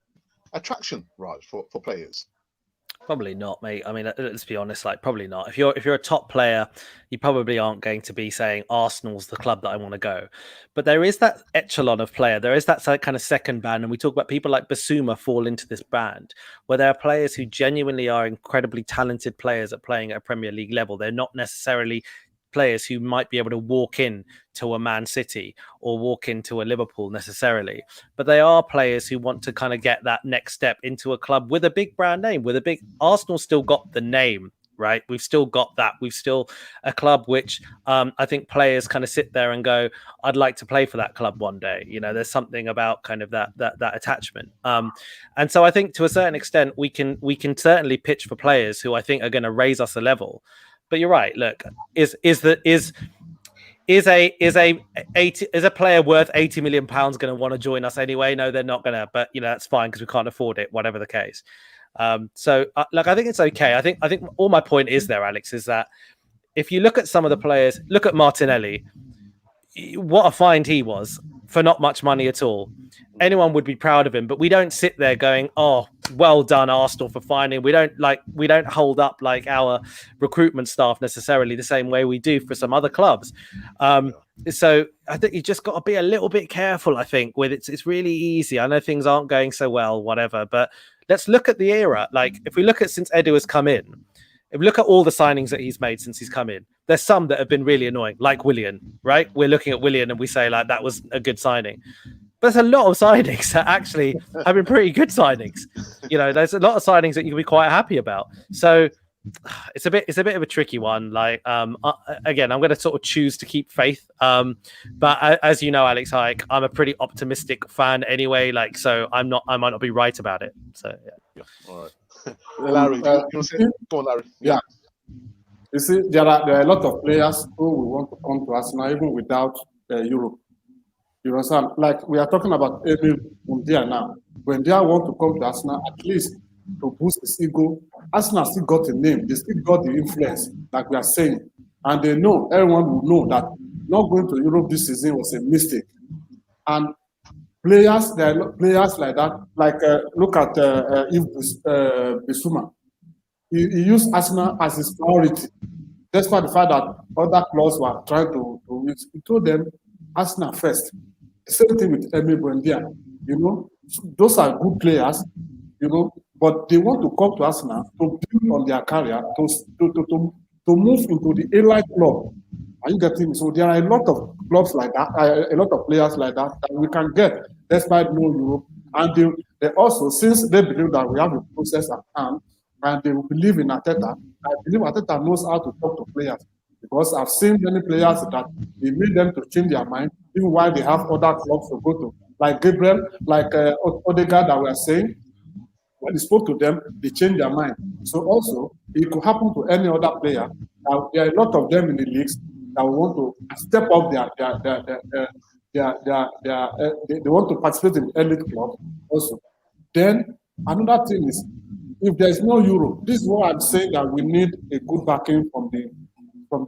attraction, Raj, for players? Probably not, mate. I mean, let's be honest, like probably not. If you're a top player, you probably aren't going to be saying Arsenal's the club that I want to go. But there is that echelon of player. There is that kind of second band, and we talk about people like Basuma fall into this band, where there are players who genuinely are incredibly talented players at playing at a Premier League level. They're not necessarily players who might be able to walk in to a Man City or walk into a Liverpool necessarily, but they are players who want to kind of get that next step into a club with a big brand name, with a big Arsenal still got the name, right? We've still got that. We've still a club which I think players kind of sit there and go, I'd like to play for that club one day. You know, there's something about kind of that attachment. And so I think to a certain extent, we can certainly pitch for players who I think are going to raise us a level. But you're right. Look, is a player worth £80 million going to want to join us anyway? No, they're not going to. But you know, that's fine because we can't afford it, whatever the case. So look, I think it's okay. I think all my point is there, Alex, is that if you look at some of the players, look at Martinelli, what a find he was for not much money at all. Anyone would be proud of him, but we don't sit there going, "Oh, well done, Arsenal, for finding." We don't hold up like our recruitment staff necessarily the same way we do for some other clubs. So I think you just got to be a little bit careful. I think with it's really easy. I know things aren't going so well, whatever, but let's look at the era. Like if we look at since Edu has come in, if we look at all the signings that he's made since he's come in, there's some that have been really annoying, like Willian, right? We're looking at Willian and we say like that was a good signing. But there's a lot of signings that actually have been pretty good signings. You know, there's a lot of signings that you can be quite happy about. So it's a bit of a tricky one. Like again, I'm going to sort of choose to keep faith. But as you know, Alex Hayek, I'm a pretty optimistic fan anyway. Like, so I might not be right about it. So yeah. All right. Larry, do you want to say? Go on, Larry. Yeah. You see, there are a lot of players who will want to come to Arsenal even without Europe. You understand? Like we are talking about Buendia now. Buendia want to come to Arsenal at least to boost his ego. Arsenal still got a name. They still got the influence, like we are saying. And they know, everyone will know that not going to Europe this season was a mistake. And players, there are players like that. Like look at Bissouma. He used Arsenal as his priority, despite the fact that other clubs were trying to use. He told them Arsenal first. The same thing with Buendia. You know, those are good players. You know, but they want to come to Arsenal to build on their career, to move into the elite club. Are you getting me? So there are a lot of clubs like that, a lot of players like that we can get despite no Europe. And they also, since they believe that we have a process at hand, and they will believe in Arteta, I believe Arteta knows how to talk to players. Because I've seen many players that he made them to change their mind, even while they have other clubs to go to. Like Gabriel, like Odegaard that we are saying, when he spoke to them, they changed their mind. So also, it could happen to any other player. There are a lot of them in the leagues that want to step up they want to participate in the elite club also. Then another thing is, if there's no Euro, this is what I'm saying, that we need a good backing from the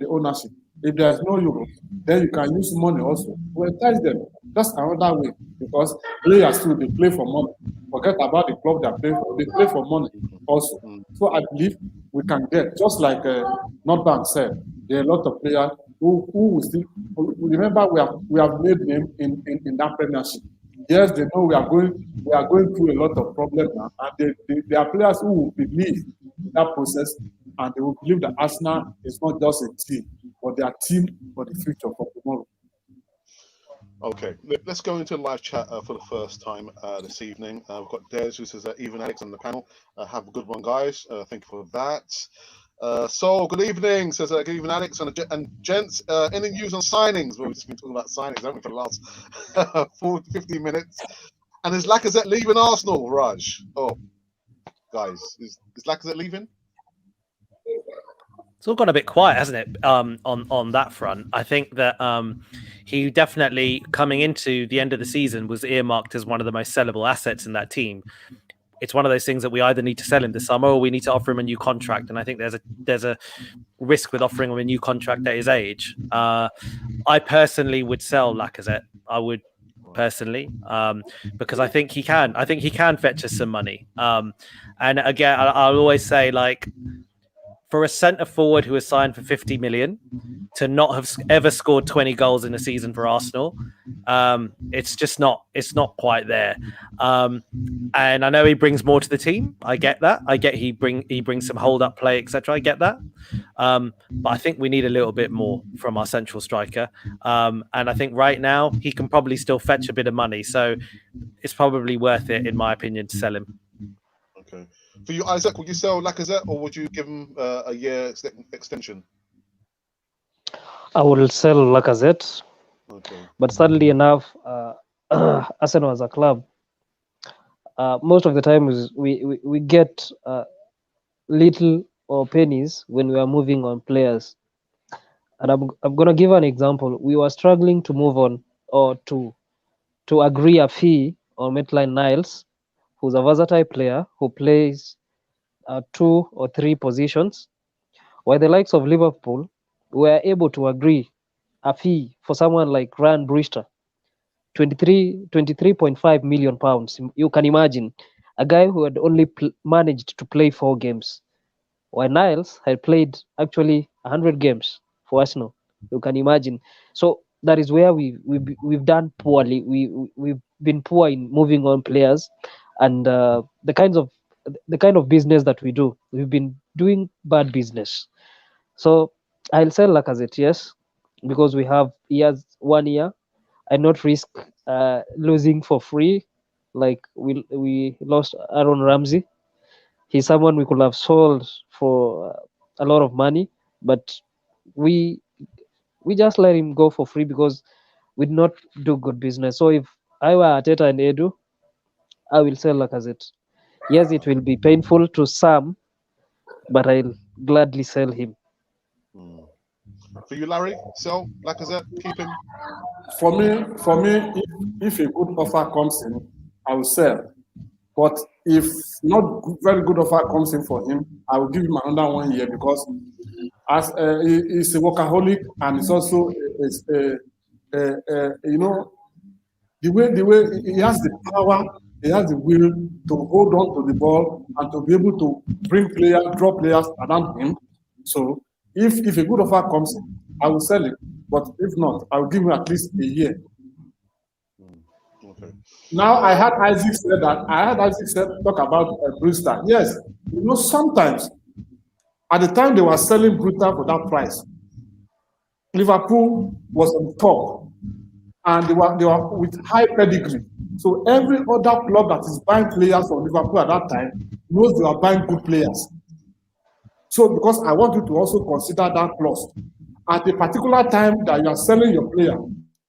ownership. If there's no Euro, then you can use money also to entice them. That's another way, because players too, they play for money. Forget about the club they play for. They play for money also. So I believe we can get, just like Northbank said, there are a lot of players who will still remember we have made them in that Premiership. Yes, they know we are going through a lot of problems now, and they are players who will believe in that process, and they will believe that Arsenal is not just a team, but they are team for the future, for tomorrow. Okay, let's go into live chat for the first time this evening. We've got Des, who says even Alex on the panel. Have a good one, guys. Thank you for that. So, good evening, says good evening, Alex and gents. Any news on signings? Well, we've just been talking about signings, haven't we, for the last 15 minutes. And is Lacazette leaving Arsenal, Raj? Oh, guys, is Lacazette leaving? It's all gone a bit quiet, hasn't it? On that front, I think that he definitely, coming into the end of the season, was earmarked as one of the most sellable assets in that team. It's one of those things that we either need to sell him this summer or we need to offer him a new contract. And I think there's a risk with offering him a new contract at his age. I personally would sell Lacazette. I would personally, because I think he can. I think he can fetch us some money. And again, I'll always say, like, for a centre forward who was signed for 50 million to not have ever scored 20 goals in a season for Arsenal, it's just not. It's not quite there. And I know he brings more to the team. I get that. I get he brings some hold up play, etc. I get that. But I think we need a little bit more from our central striker. And I think right now he can probably still fetch a bit of money. So it's probably worth it, in my opinion, to sell him. Okay. For you, Isaac, would you sell Lacazette or would you give him a year extension? I will sell Lacazette. Okay. But sadly enough, Arsenal as a club, most of the time we get little or pennies when we are moving on players. And I'm gonna give an example. We were struggling to move on or to agree a fee on Maitland-Niles, who's a versatile player who plays 2 or 3 positions, while the likes of Liverpool were able to agree a fee for someone like Ryan Brewster, 23.5 million pounds. You can imagine a guy who had only managed to play 4 games, while Niles had played actually 100 games for Arsenal. You can imagine. So that is where we've done poorly. We've been poor in moving on players, and the kind of business that we do, we've been doing bad business. So I'll sell Lacazette, yes, because he has 1 year. I not risk losing for free, like we lost Aaron Ramsey. He's someone we could have sold for a lot of money, but we just let him go for free because we did not do good business. So if I were Arteta and Edu, I will sell Lacazette. Yes, it will be painful to some, but I'll gladly sell him. For you, Larry, sell Lacazette, keep him. For me, if a good offer comes in, I will sell. But if not very good offer comes in for him, I will give him another 1 year because as he's a workaholic and he's also the way he has the power, he has the will to hold on to the ball and to be able to draw players around him. So if a good offer comes in, I will sell it. But if not, I will give him at least a year. Okay. Now I had Isaac talk about Brewster. Yes, sometimes at the time they were selling Brewster for that price, Liverpool was on top, and they were with high pedigree. So every other club that is buying players from Liverpool at that time knows they are buying good players. So because I want you to also consider that clause. At a particular time that you are selling your player,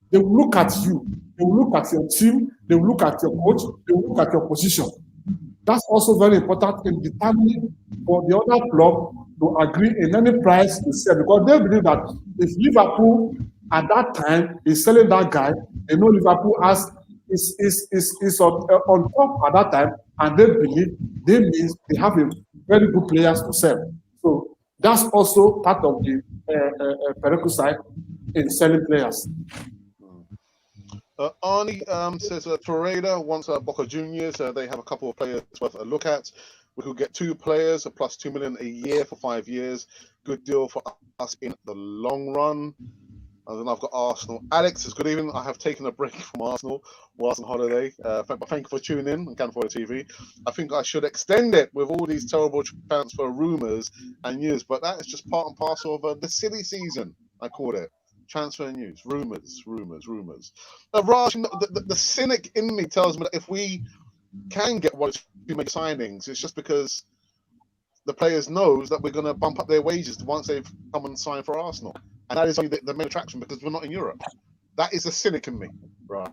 they will look at you, they will look at your team, they will look at your coach, they will look at your position. That's also very important in determining for the other club to agree in any price to sell, because they believe that if Liverpool at that time is selling that guy, they know Liverpool is on top at that time, and they believe means they have a very good players to sell. So that's also part of the prerequisite in selling players. Arnie says Torreira wants Boca Juniors. They have a couple of players worth a look at. We could get 2 players, plus 2 million a year for 5 years. Good deal for us in the long run. And then I've got Arsenal. Alex says, good evening. I have taken a break from Arsenal whilst on holiday. But thank you for tuning in on Can For the TV. I think I should extend it with all these terrible transfer rumours and news. But that is just part and parcel of the silly season, I call it. Transfer news, rumours. Raj, the cynic in me tells me that if we can get 1 or 2 major signings, it's just because the players knows that we're going to bump up their wages once they've come and signed for Arsenal. And that is only the main attraction because we're not in Europe. That is a cynic in me, right?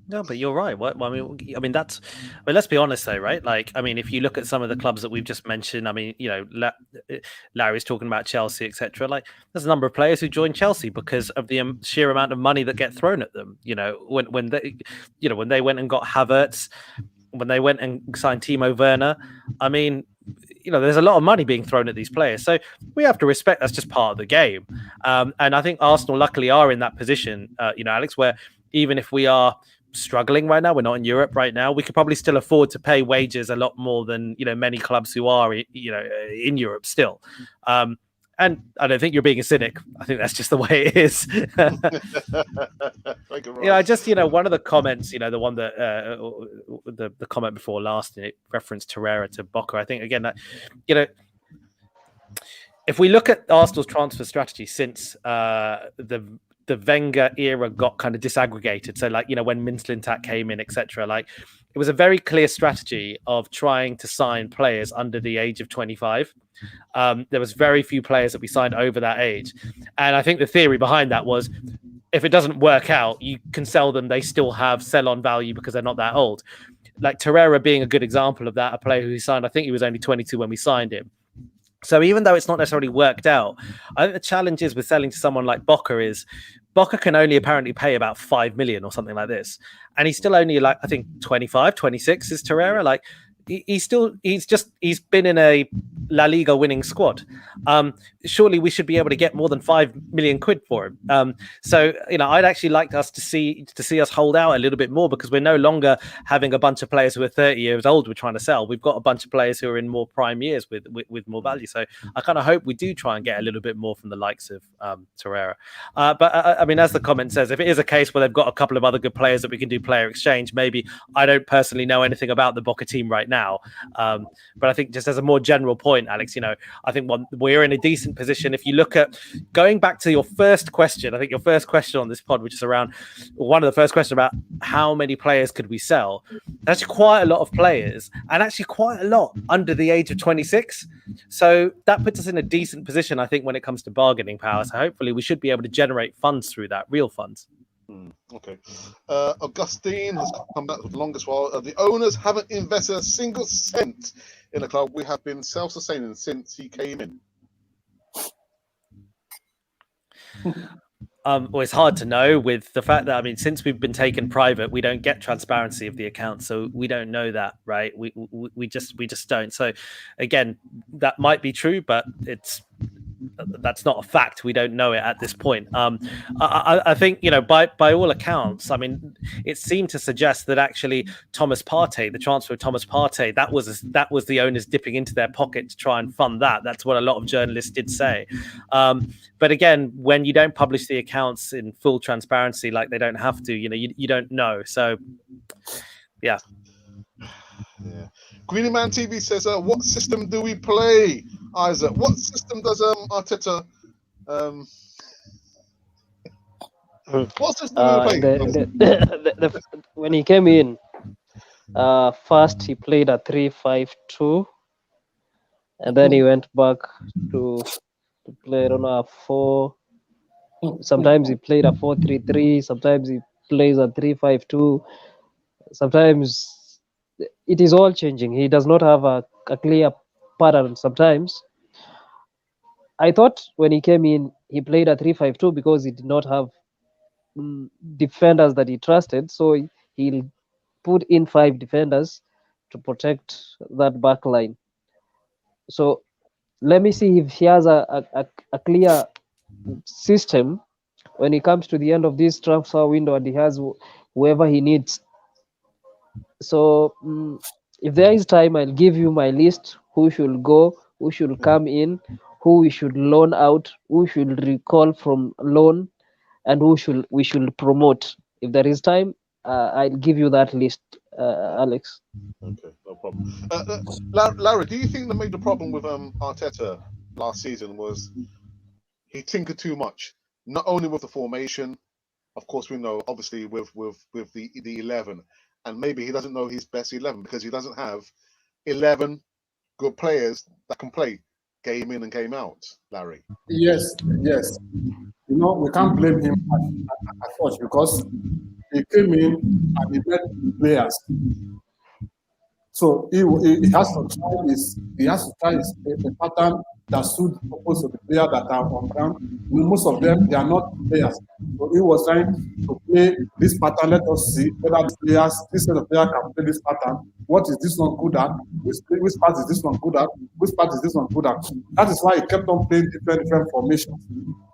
No, but you're right. Let's be honest though, right? Like, I mean, if you look at some of the clubs that we've just mentioned, I mean, Larry's talking about Chelsea, etc. Like, there's a number of players who join Chelsea because of the sheer amount of money that get thrown at them. When they went and got Havertz, when they went and signed Timo Werner, I mean, there's a lot of money being thrown at these players. So we have to respect that's just part of the game. And I think Arsenal luckily are in that position, Alex, where even if we are struggling right now. We're not in Europe right now. We could probably still afford to pay wages a lot more than many clubs who are in Europe still. And I don't think you're being a cynic. I think that's just the way it is. I just, one of the comments, the one that the comment before last, and it referenced Torreira to Boca. I think again that, if we look at Arsenal's transfer strategy since the Wenger era got kind of disaggregated, so when Mislintat came in, etc., it was a very clear strategy of trying to sign players under the age of 25. There was very few players that we signed over that age. And I think the theory behind that was if it doesn't work out, you can sell them. They still have sell-on value because they're not that old. Like Torreira being a good example of that, a player who we signed, I think he was only 22 when we signed him. So even though it's not necessarily worked out, I think the challenge is with selling to someone like Boca is Boca can only apparently pay about 5 million or something like this. And he's still only I think 25, 26 is Torreira. He's been in a La Liga winning squad. Surely we should be able to get more than 5 million quid for him. So I'd actually like us to see us hold out a little bit more, because we're no longer having a bunch of players who are 30 years old we're trying to sell. We've got a bunch of players who are in more prime years with more value. So I kind of hope we do try and get a little bit more from the likes of Torreira. But I mean, as the comment says, if it is a case where they've got a couple of other good players that we can do player exchange, maybe. I don't personally know anything about the Boca team right now. But I think just as a more general point, Alex, I think we're in a decent position. If you look at going back to your first question, I think your first question on this pod, which is around one of the first questions about how many players could we sell, that's quite a lot of players, and actually quite a lot under the age of 26. So that puts us in a decent position, I think, when it comes to bargaining power. So hopefully we should be able to generate funds through that, real funds. Okay. Augustine has come back with the longest while. The owners haven't invested a single cent in the club. We have been self-sustaining since he came in. Well, it's hard to know with the fact that, since we've been taken private, we don't get transparency of the account, so we don't know that, right? We just don't. So again, that might be true, but that's not a fact. We don't know it at this point. I think, by all accounts, it seemed to suggest that actually Thomas Partey, the transfer of Thomas Partey, that was the owners dipping into their pocket to try and fund that. That's what a lot of journalists did say. But again, when you don't publish the accounts in full transparency, like they don't have to, you don't know. So, yeah. Yeah. Greeny Man TV says, what system do we play, Isaac? What system does Arteta what system do we play? When he came in, first he played a 3-5-2, and then he went back to play, I don't know, a 4. Sometimes he played a 4-3-3, sometimes he plays a 3-5-2, sometimes it is all changing. He does not have a clear pattern sometimes. I thought when he came in, he played a 3-5-2 because he did not have defenders that he trusted. So he'll put in 5 defenders to protect that back line. So let me see if he has a clear system when he comes to the end of this transfer window and he has whoever he needs. So if there is time, I'll give you my list: who should go, who should come in, who we should loan out, who should recall from loan, and who we should promote. If there is time, I'll give you that list, Alex. Okay, no problem. Larry, do you think the major problem with Arteta last season was he tinkered too much? Not only with the formation, of course, we know obviously with the 11. And maybe he doesn't know his best 11 because he doesn't have 11 good players that can play game in and game out, Larry. Yes. We can't blame him as much because he came in and he met players. So he has to try a pattern that suits the purpose of the players that are on ground. Most of them, they are not players. So he was trying to play this pattern. Let us see whether this set of players can play this pattern. What is this one good at? Which part is this one good at? Which part is this one good at? That is why he kept on playing different formations.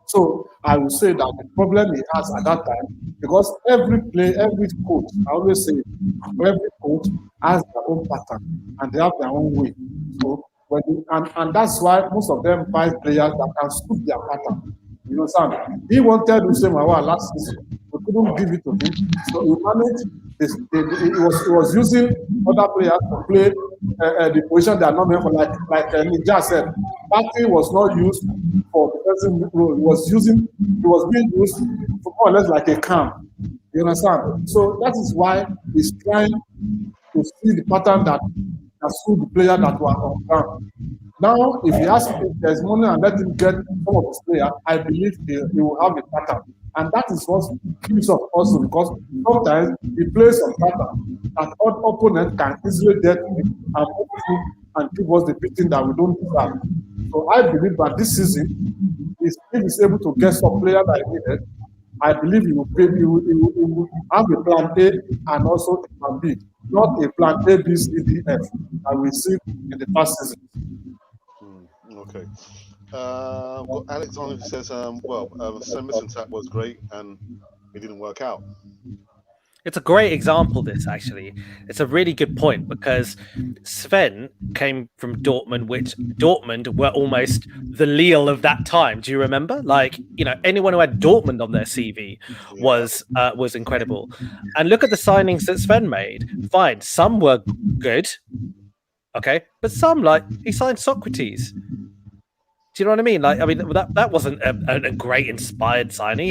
So I would say that the problem he has at that time, because every coach, I always say, every coach has their own pattern and they have their own way. So and that's why most of them buy players that can suit their pattern. You know, Sam. He wanted to say Mawa last season, we couldn't give it to him, so he managed. He was using other players to play the position they are not meant for, like Ninja said. Partey was not used for defensive role. He was being used for more or less like a cam. You understand? So that is why he's trying to see the pattern that suit the player that were on ground. Now, if he has, if there's money and let him get some of his players, I believe he will have a pattern. And that is what keeps us also, because sometimes he plays some pattern that our opponent can easily get him and move through and give us the beating that we don't deserve. So I believe that this season, if he's able to get some player that he needed, I believe he will have a plan A and also a plan B, not a plan A, B, C, D, F that we see in the past season. Okay. Well, Alex on says, Sven Mislintat was great and it didn't work out. It's a great example, this, actually. It's a really good point, because Sven came from Dortmund, which Dortmund were almost the Lille of that time. Do you remember? Like, you know, anyone who had Dortmund on their CV was incredible. And look at the signings that Sven made. Fine, some were good, okay, but some, like, he signed Socrates. Do you know what I mean? Like, I mean, that wasn't a great inspired signing.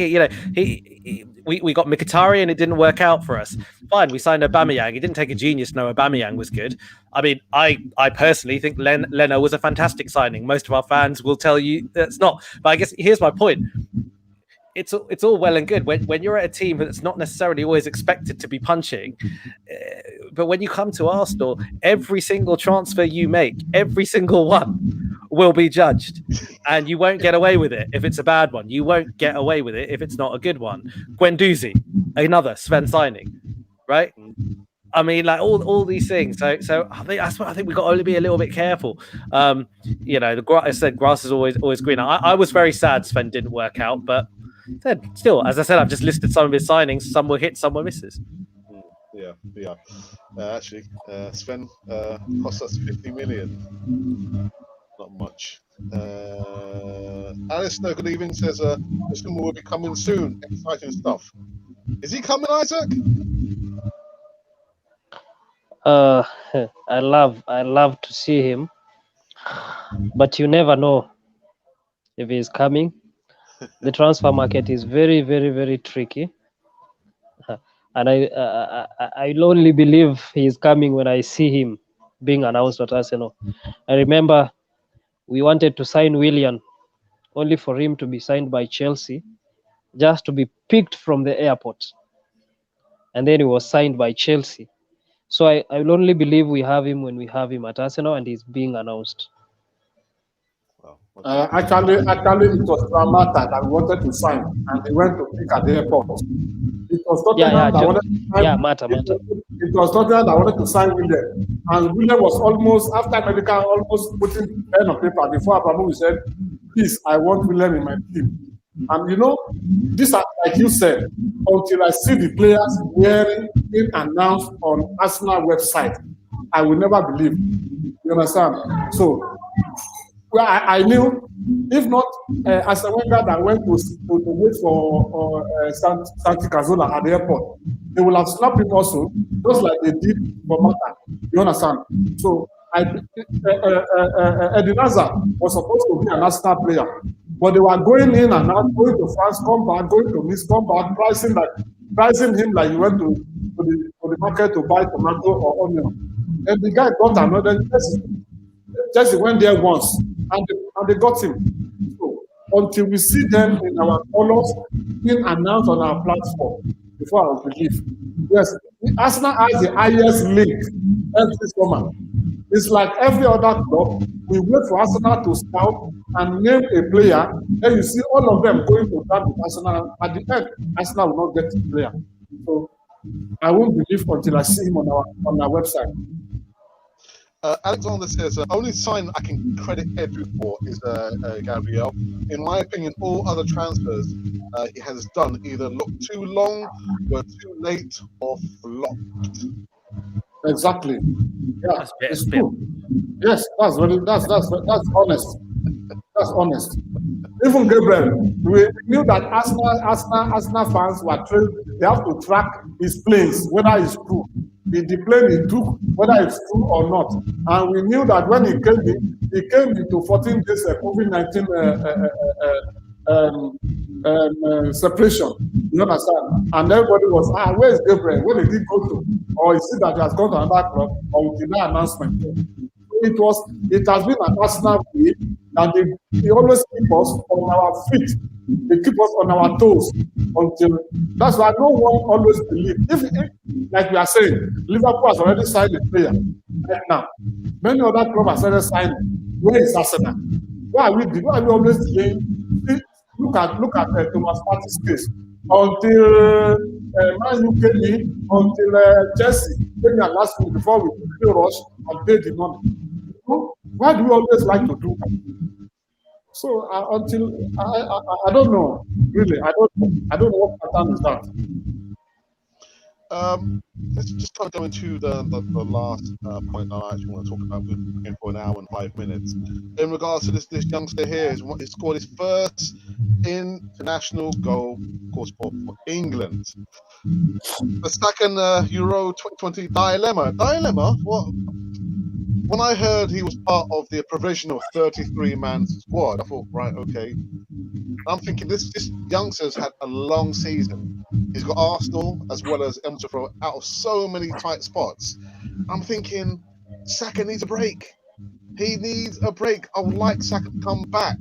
We got Mkhitaryan and it didn't work out for us. Fine, we signed Aubameyang. He didn't take a genius. No, Aubameyang was good. I mean, I personally think Leno was a fantastic signing. Most of our fans will tell you that's not. But I guess here's my point. It's all well and good when you're at a team that's not necessarily always expected to be punching, but when you come to Arsenal, every single transfer you make, every single one, will be judged, and you won't get away with it if it's a bad one. You won't get away with it if it's not a good one. Guendouzi, another Sven signing, right? I mean, like all these things. So I think we've got to be a little bit careful. You know, I said grass is always greener. I was very sad Sven didn't work out, but still, as I said, I've just listed some of his signings. Some were hits, some were misses. Yeah. Actually, Sven cost us 50 million. Not much. Alistair, good evening, says Sven will be coming soon. Exciting stuff. Is he coming, Isaac? I love to see him, but you never know if he's coming. The transfer market is very, very, very tricky, and I only believe he's coming when I see him being announced at Arsenal. I remember we wanted to sign William, only for him to be signed by Chelsea, just to be picked from the airport, and then he was signed by Chelsea. So I will only believe we have him when we have him at Arsenal and he's being announced. Actually, it was Ramata that we wanted to sign, and they went to pick at the airport. It was Tottenham that wanted to sign. Mata. It was Tottenham that wanted to sign William, and William was almost, after medical, almost putting pen on paper before Abramovich said, "Please, I want William in my team." And you know, this, like you said, until I see the players being announced on Arsenal website, I will never believe. You understand? So, well, I knew, if not as a Wenger that went to wait for Santi Cazorla at the airport, they will have slapped him also, just like they did for Mata. You understand? So, Edinaza was supposed to be an Arsenal player, but they were going in and out, going to France, come back, going to Nice, come back, pricing him like he went to the market to buy tomato or onion. And the guy got another. Chelsea went there once, and they got him. So until we see them in our colors being announced on our platform, before I will believe. Yes, Arsenal has the highest link every summer. It's like every other club. We wait for Arsenal to scout and name a player, then you see all of them going to that with Arsenal. At the end, Arsenal will not get the player. So I won't believe until I see him on our website. Alexander says, only sign I can credit Edu for is Gabriel. In my opinion, all other transfers he has done either look too long, were too late, or flopped. Exactly. Yeah, That's a bit, it's true. Yes, that's honest. That's honest. Even Gabriel, we knew that Arsenal fans were trained. They have to track his planes, whether it's true. The plane he took, whether it's true or not. And we knew that when he came into 14 days COVID-19 separation. You understand? And everybody was, where is Gabriel? Where did he go to? Or is it that he has gone to another club? Or did that announcement? It has been an Arsenal way that they always keep us on our feet. They keep us on our toes until that's why no one always believes. If like we are saying, Liverpool has already signed a player right now. Many other clubs have already signed. Where is Arsenal? Why are we always delaying? Look at Thomas Partey's case. Until Man U came in, until Chelsea came in last week before we could rush and pay the money. Why do we always like to do that? So until I don't know, really, I don't know what pattern is that. Let's just kind of go into the last point that I actually want to talk about. We've been here for an hour and 5 minutes. In regards to this youngster here, he scored his first international goal, of course, for England. The second Euro 2020 dilemma. What? When I heard he was part of the provisional 33-man squad, I thought, right, okay. I'm thinking this youngster's had a long season. He's got Arsenal as well as Elmsford out of so many tight spots. I'm thinking Saka needs a break. He needs a break. I would like Saka to come back,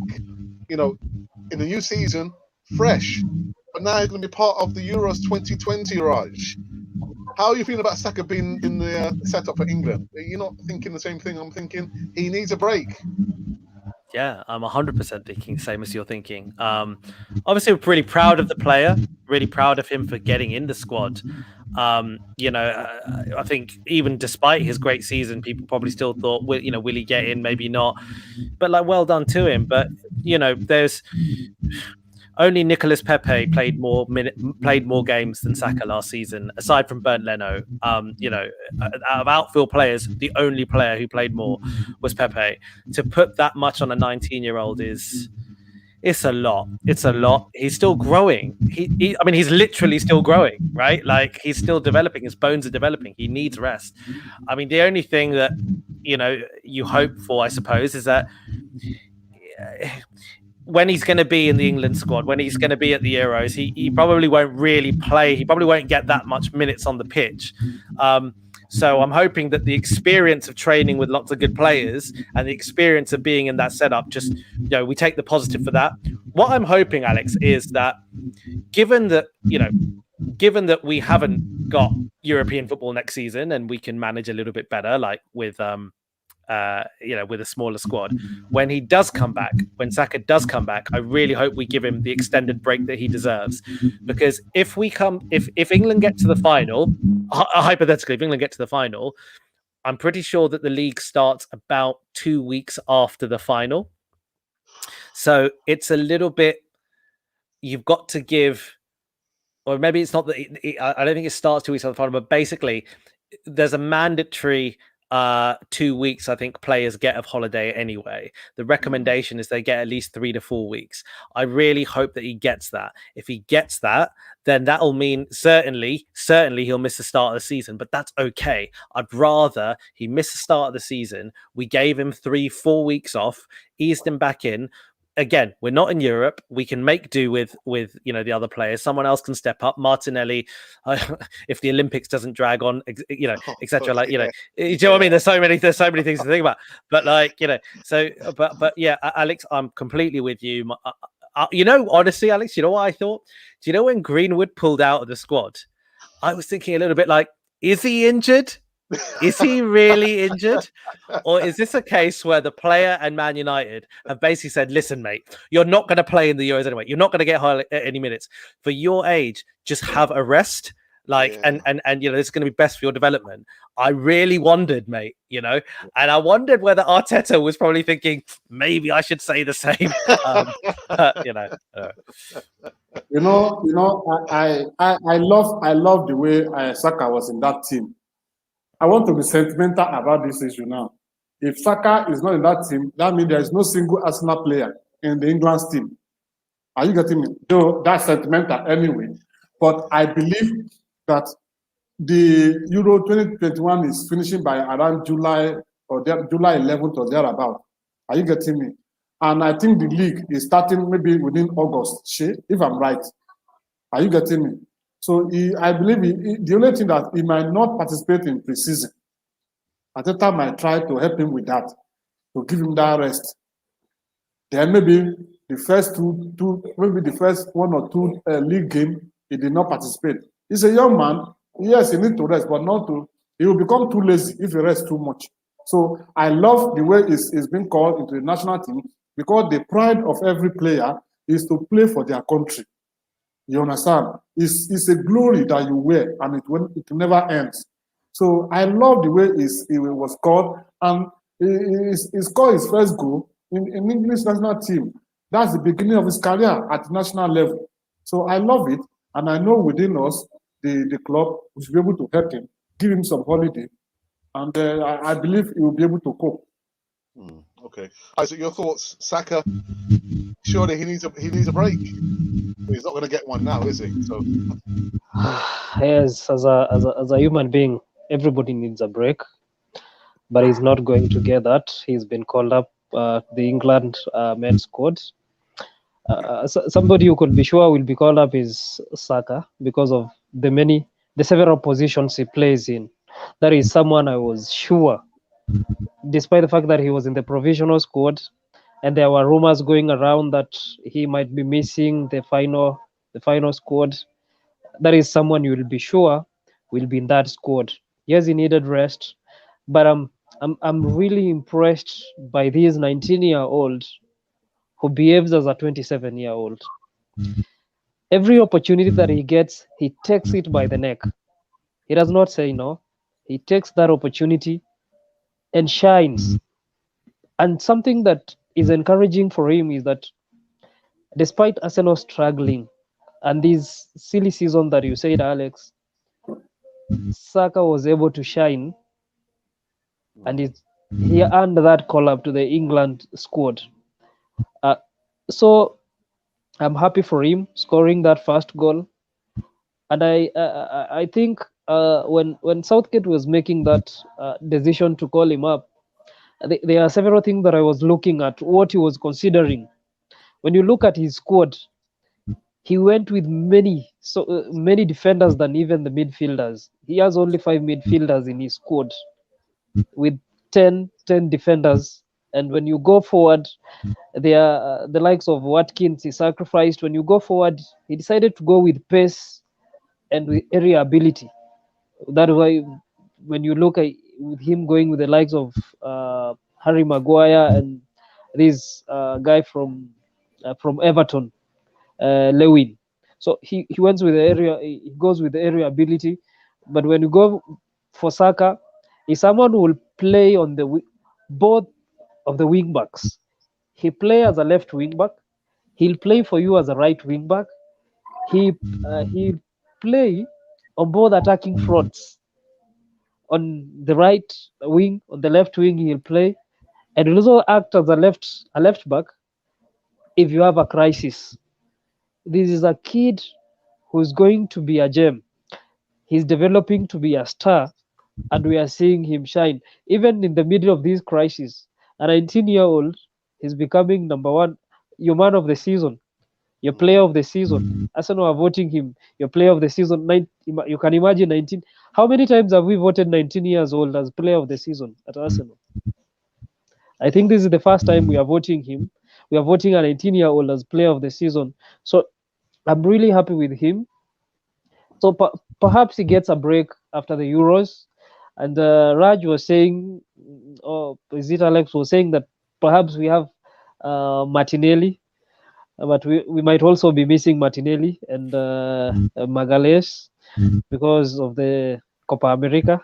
in the new season, fresh. But now he's going to be part of the Euros 2020, Raj. How are you feeling about Saka being in the setup for England? Are you not thinking the same thing I'm thinking? He needs a break. Yeah, I'm 100% thinking the same as you're thinking. Obviously, we're really proud of the player, really proud of him for getting in the squad. I think even despite his great season, people probably still thought, will he get in? Maybe not. But well done to him. But, there's only Nicolas Pepe played more games than Saka last season, aside from Bernd Leno. Out of outfield players, the only player who played more was Pepe. To put that much on a 19-year-old it's a lot. It's a lot. He's still growing. He's literally still growing, right? Like, he's still developing. His bones are developing. He needs rest. The only thing that, you hope for, I suppose, is that when he's going to be in the England squad, when he's going to be at the Euros, he probably won't really play. He probably won't get that much minutes on the pitch. So I'm hoping that the experience of training with lots of good players and the experience of being in that setup, just, we take the positive for that. What I'm hoping, Alex, is that given that we haven't got European football next season and we can manage a little bit better, like with with a smaller squad, when he does come back, when Saka does come back, I really hope we give him the extended break that he deserves. Because if England get to the final, hypothetically, if England get to the final, I'm pretty sure that the league starts about 2 weeks after the final. So it's a little bit, you've got to give, or maybe it's not that, I don't think it starts 2 weeks after the final, but basically there's a mandatory 2 weeks, I think, players get of holiday anyway. The recommendation is they get at least 3 to 4 weeks. I really hope that he gets that. If he gets that, then that'll mean certainly he'll miss the start of the season, but that's okay. I'd rather he miss the start of the season. We gave him 3-4 weeks off, eased him back in. Again, we're not in Europe. We can make do with the other players. Someone else can step up. Martinelli, if the Olympics doesn't drag on, etc. You know what I mean? There's so many things to think about. But but yeah, Alex, I'm completely with you. Honestly, Alex, you know what I thought? Do you know when Greenwood pulled out of the squad? I was thinking a little bit like, is he injured? Is he really injured? Or is this a case where the player and Man United have basically said, listen, mate, you're not going to play in the Euros anyway. You're not going to get any minutes. For your age, just have a rest Like, and this is going to be best for your development. I really wondered, mate, and I wondered whether Arteta was probably thinking maybe I should say the same. I love the way Saka was in that team. I want to be sentimental about this issue now. If Saka is not in that team, that means there is no single Arsenal player in the England's team. Are you getting me? Though that's sentimental anyway. But I believe that the Euro 2021 is finishing by around July 11th or thereabout. Are you getting me? And I think the league is starting maybe within August, if I'm right. Are you getting me? So I believe the only thing that he might not participate in pre-season. Arteta might try to help him with that, to give him that rest. Then maybe the first maybe the first 1 or 2 league game, he did not participate. He's a young man. Yes, he needs to rest, but he will become too lazy if he rests too much. So I love the way he's been called into the national team, because the pride of every player is to play for their country. You understand? It's a glory that you wear, and it never ends. So I love the way he was called, and he scored his first goal in English national team. That's the beginning of his career at national level. So I love it, and I know within us, the club, we should be able to help him, give him some holiday, and I believe he will be able to cope. Okay, Isaac, your thoughts? Saka, surely he needs a break. He's not going to get one now, is he? So yes, as a human being, everybody needs a break, but he's not going to get that. He's been called up the England men's squad. Somebody who could be sure will be called up is Saka, because of the several positions he plays in. That is someone I was sure, despite the fact that he was in the provisional squad, and there were rumors going around that he might be missing the final squad. That is someone you will be sure will be in that squad. Yes, he needed rest, but I'm really impressed by this 19-year-old who behaves as a 27-year-old. Every opportunity that he gets, he takes it by the neck. He does not say no. He takes that opportunity and shines. And something that is encouraging for him is that despite Arsenal struggling and this silly season that you said, Alex, Saka was able to shine, and he earned that call up to the England squad. So I'm happy for him scoring that first goal. And I think when Southgate was making that decision to call him up, there are several things that I was looking at, what he was considering. When you look at his squad, he went with many defenders than even the midfielders. He has only 5 midfielders in his squad, with 10 defenders. And when you go forward, there are the likes of Watkins he sacrificed. When you go forward, he decided to go with pace and with area ability. That's why when you look at with him going with the likes of Harry Maguire and this guy from Everton, Lewin. So he went with the area. He goes with the area ability. But when you go for Saka, he's someone who will play on both of the wing backs. He play as a left wing back. He'll play for you as a right wing back. He'll play on both attacking fronts. On the right wing, on the left wing, he'll play, and he'll also act as a left back if you have a crisis. This is a kid who's going to be a gem. He's developing to be a star, and we are seeing him shine. Even in the middle of this crisis, a 19-year-old is becoming number one, your man of the season, your player of the season. Arsenal are voting him your player of the season. You can imagine 19. How many times have we voted 19 years old as player of the season at Arsenal? I think this is the first time we are voting him. We are voting a 19-year-old as player of the season. So I'm really happy with him. So perhaps he gets a break after the Euros. And Raj was saying, or is it Alex was saying that perhaps we have Martinelli, but we might also be missing Martinelli and Magalhaes. because of the Copa America.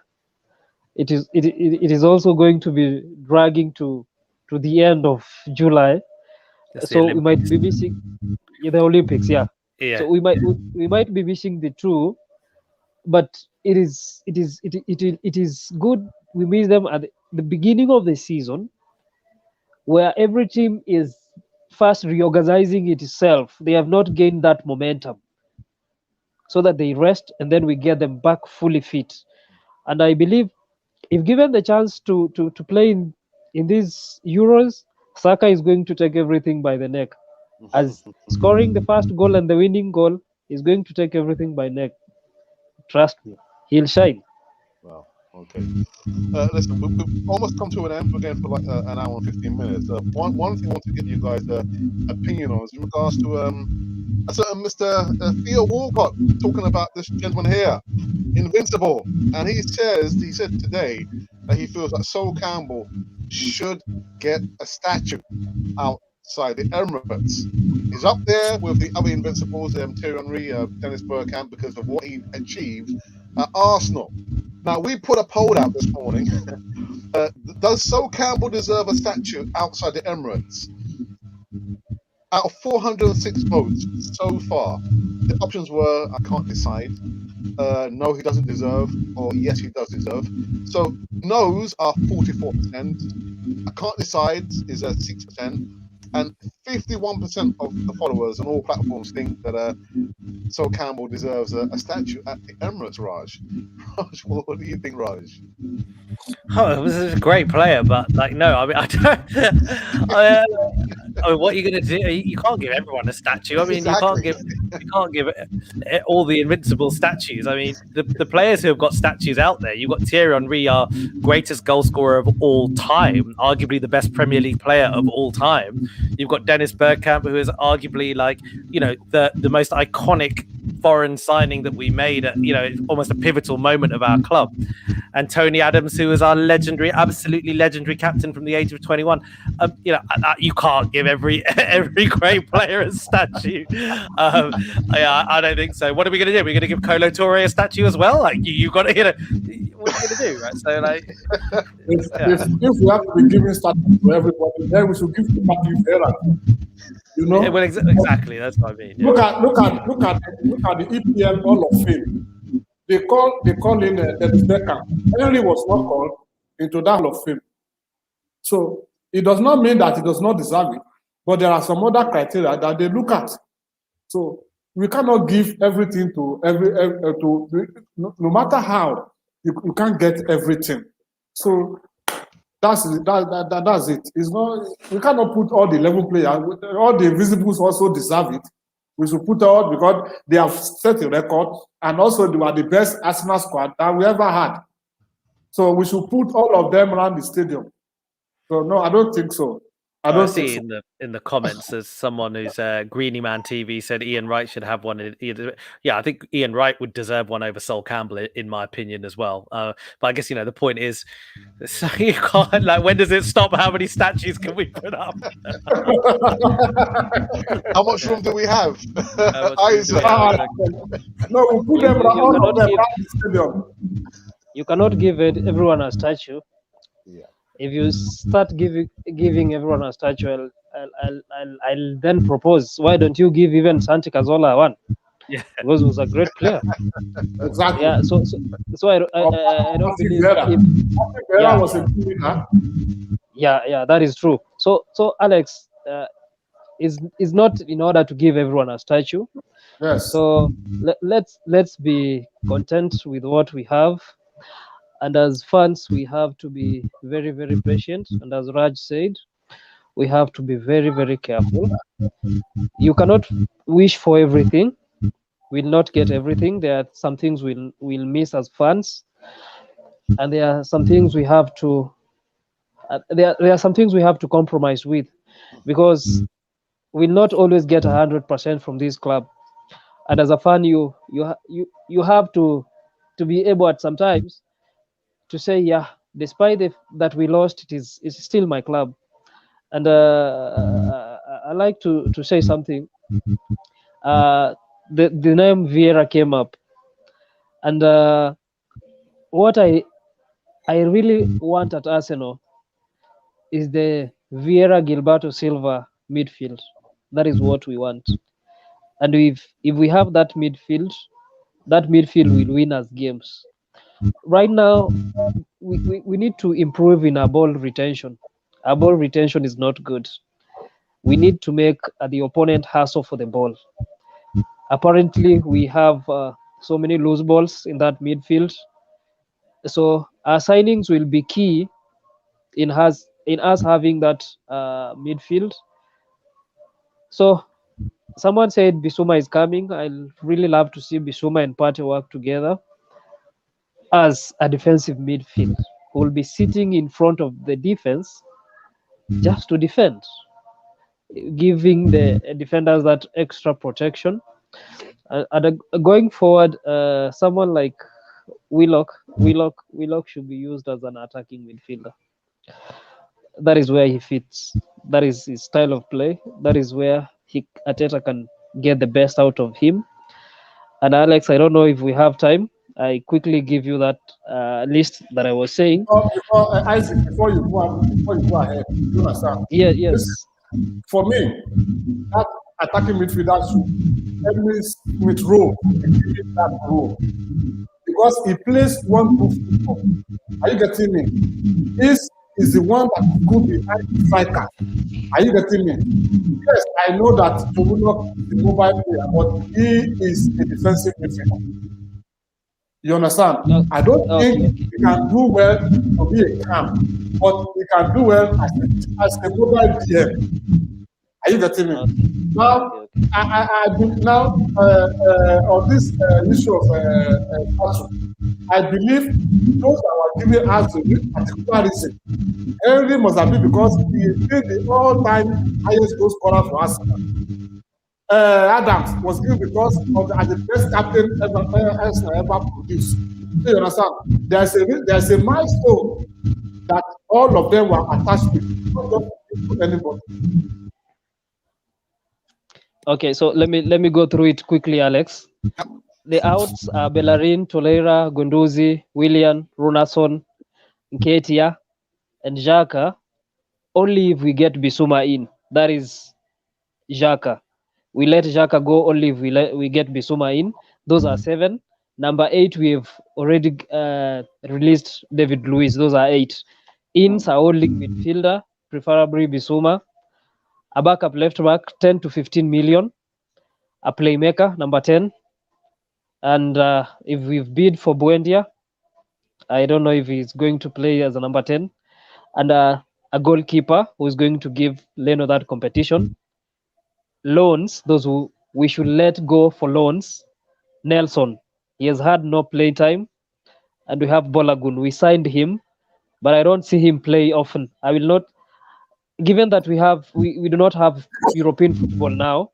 It is also going to be dragging to the end of July, so we might be missing the Olympics. Yeah. So we might be missing the two, but it is good we miss them at the beginning of the season, where every team is first reorganizing itself. They have not gained that momentum, so that they rest and then we get them back fully fit. And I believe, if given the chance to play in these Euros, Saka is going to take everything by the neck. As scoring the first goal and the winning goal is going to take everything by neck. Trust me, he'll shine. Wow. Okay. Listen, we've almost come to an end. We're going for like an hour and 15 minutes. One thing I want to get you guys' opinion on is in regards to a certain Mr. Theo Walcott talking about this gentleman here, Invincible, and he said today that he feels that Sol Campbell should get a statue outside the Emirates. He's up there with the other Invincibles, Thierry Henry, Dennis Bergkamp, because of what he achieved at Arsenal. Now, we put a poll out this morning. Does Sol Campbell deserve a statue outside the Emirates? Out of 406 votes so far, the options were, I can't decide, no, he doesn't deserve, or yes, he does deserve. So no's are 44%, I can't decide is 6%, and 51% of the followers on all platforms think that Sol Campbell deserves a statue at the Emirates. Raj, what do you think, Raj? Oh, this is a great player, but like, no, I mean, I don't. I mean, what are you going to do? You can't give everyone a statue. I mean, Exactly. you can't give all the Invincible statues. I mean, the players who have got statues out there. You've got Thierry Henry, our greatest goal scorer of all time, arguably the best Premier League player of all time. You've got Dennis Bergkamp, who is arguably like, the most iconic foreign signing that we made at, almost a pivotal moment of our club. And Tony Adams, who is our absolutely legendary captain from the age of 21. You can't give every great player a statue. I don't think so. What are we going to do? We're going to give Kolo Touré a statue as well? Like, you've got to, what are you going to do? Right? So, like, if we have to be giving statues to everybody, then we should give to Matthew Vieira. Yeah, well, exactly. That's what I mean. Yeah. Look at the EPL Hall of Fame. They call in Dennis Bergkamp. Henry was not called into that Hall of Fame. So it does not mean that he does not deserve it, but there are some other criteria that they look at. So we cannot give everything to no matter how you can't get everything. So that's it. It's not, we cannot put all the 11 players. All the Invisibles also deserve it. We should put out because they have set a record, and also they were the best Arsenal squad that we ever had. So we should put all of them around the stadium. So no, I don't think so. I see in the comments there's someone who's Greeny Man TV said Ian Wright should have one. Yeah, I think Ian Wright would deserve one over Sol Campbell in my opinion as well. But I guess the point is, so you can't, like, when does it stop? How many statues can we put up? How much room do we have? No, we'll put them all of them around the stadium. You cannot give everyone a statue. Yeah. If you start giving everyone a statue, I'll then propose, why don't you give even Santi Cazorla one? Yeah, because he was a great player. Exactly. Yeah. So I don't believe Vera was a good winner. Yeah, that is true. So Alex, is not in order to give everyone a statue. Yes. So let's be content with what we have. And as fans, we have to be very, very patient. And as Raj said, we have to be very, very careful. You cannot wish for everything. We'll not get everything. There are some things we'll miss as fans. And there are some things we have to there are some things we have to compromise with, because we'll not always get 100% from this club. And as a fan, you have to be able at sometimes to say, yeah, despite that we lost, it's still my club. And I like to say something. The name Vieira came up. And what I really want at Arsenal is the Vieira Gilberto Silva midfield. That is what we want. And if we have that midfield will win us games. Right now, we need to improve in our ball retention. Our ball retention is not good. We need to make the opponent hustle for the ball. Apparently, we have so many loose balls in that midfield. So our signings will be key in us having that midfield. So someone said Bissouma is coming. I'll really love to see Bissouma and Partey work together as a defensive midfield who will be sitting in front of the defense just to defend, giving the defenders that extra protection. And going forward, someone like Willock should be used as an attacking midfielder. That is where he fits. That is his style of play. That is where Arteta can get the best out of him. And Alex, I don't know if we have time. I quickly give you that list that I was saying. Isaac, before you go ahead, you understand? Yeah, yes. For me, that attacking midfielder should Emily Smith Rowe in that role because he plays one good football. Are you getting me? Is the one that could be behind the striker. Are you getting me? Yes, I know that Willock is a mobile player, but he is a defensive midfielder. You understand? No. I don't think he can do well to be a cam, but he can do well as a mobile DM. Are you getting me? Now, on this issue of Patrick, I believe those that were giving us the particular reason. Henry must have been because he is the all-time highest goal scorer for Arsenal. Adams was given because of the best captain ever produced. So you understand? There's a milestone that all of them were attached with, not just to anybody. Okay, so let me go through it quickly, Alex. The outs are Bellerin, Tolera, Gunduzi, Willian, Runason, Nketiah, and Xhaka. Only if we get Bissouma in. That is Xhaka. We let Xhaka go only if we get Bissouma in. Those are 7. Number 8, we have already released David Luiz. Those are 8. Ins are holding midfielder, preferably Bissouma. A backup left back, 10 to 15 million. A playmaker, number 10. And if we've bid for Buendia, I don't know if he's going to play as a number 10. And a goalkeeper who is going to give Leno that competition. Loans, those who we should let go for loans. Nelson, he has had no play time. And we have Bolagun. We signed him, but I don't see him play often. I will not, given that we do not have European football now,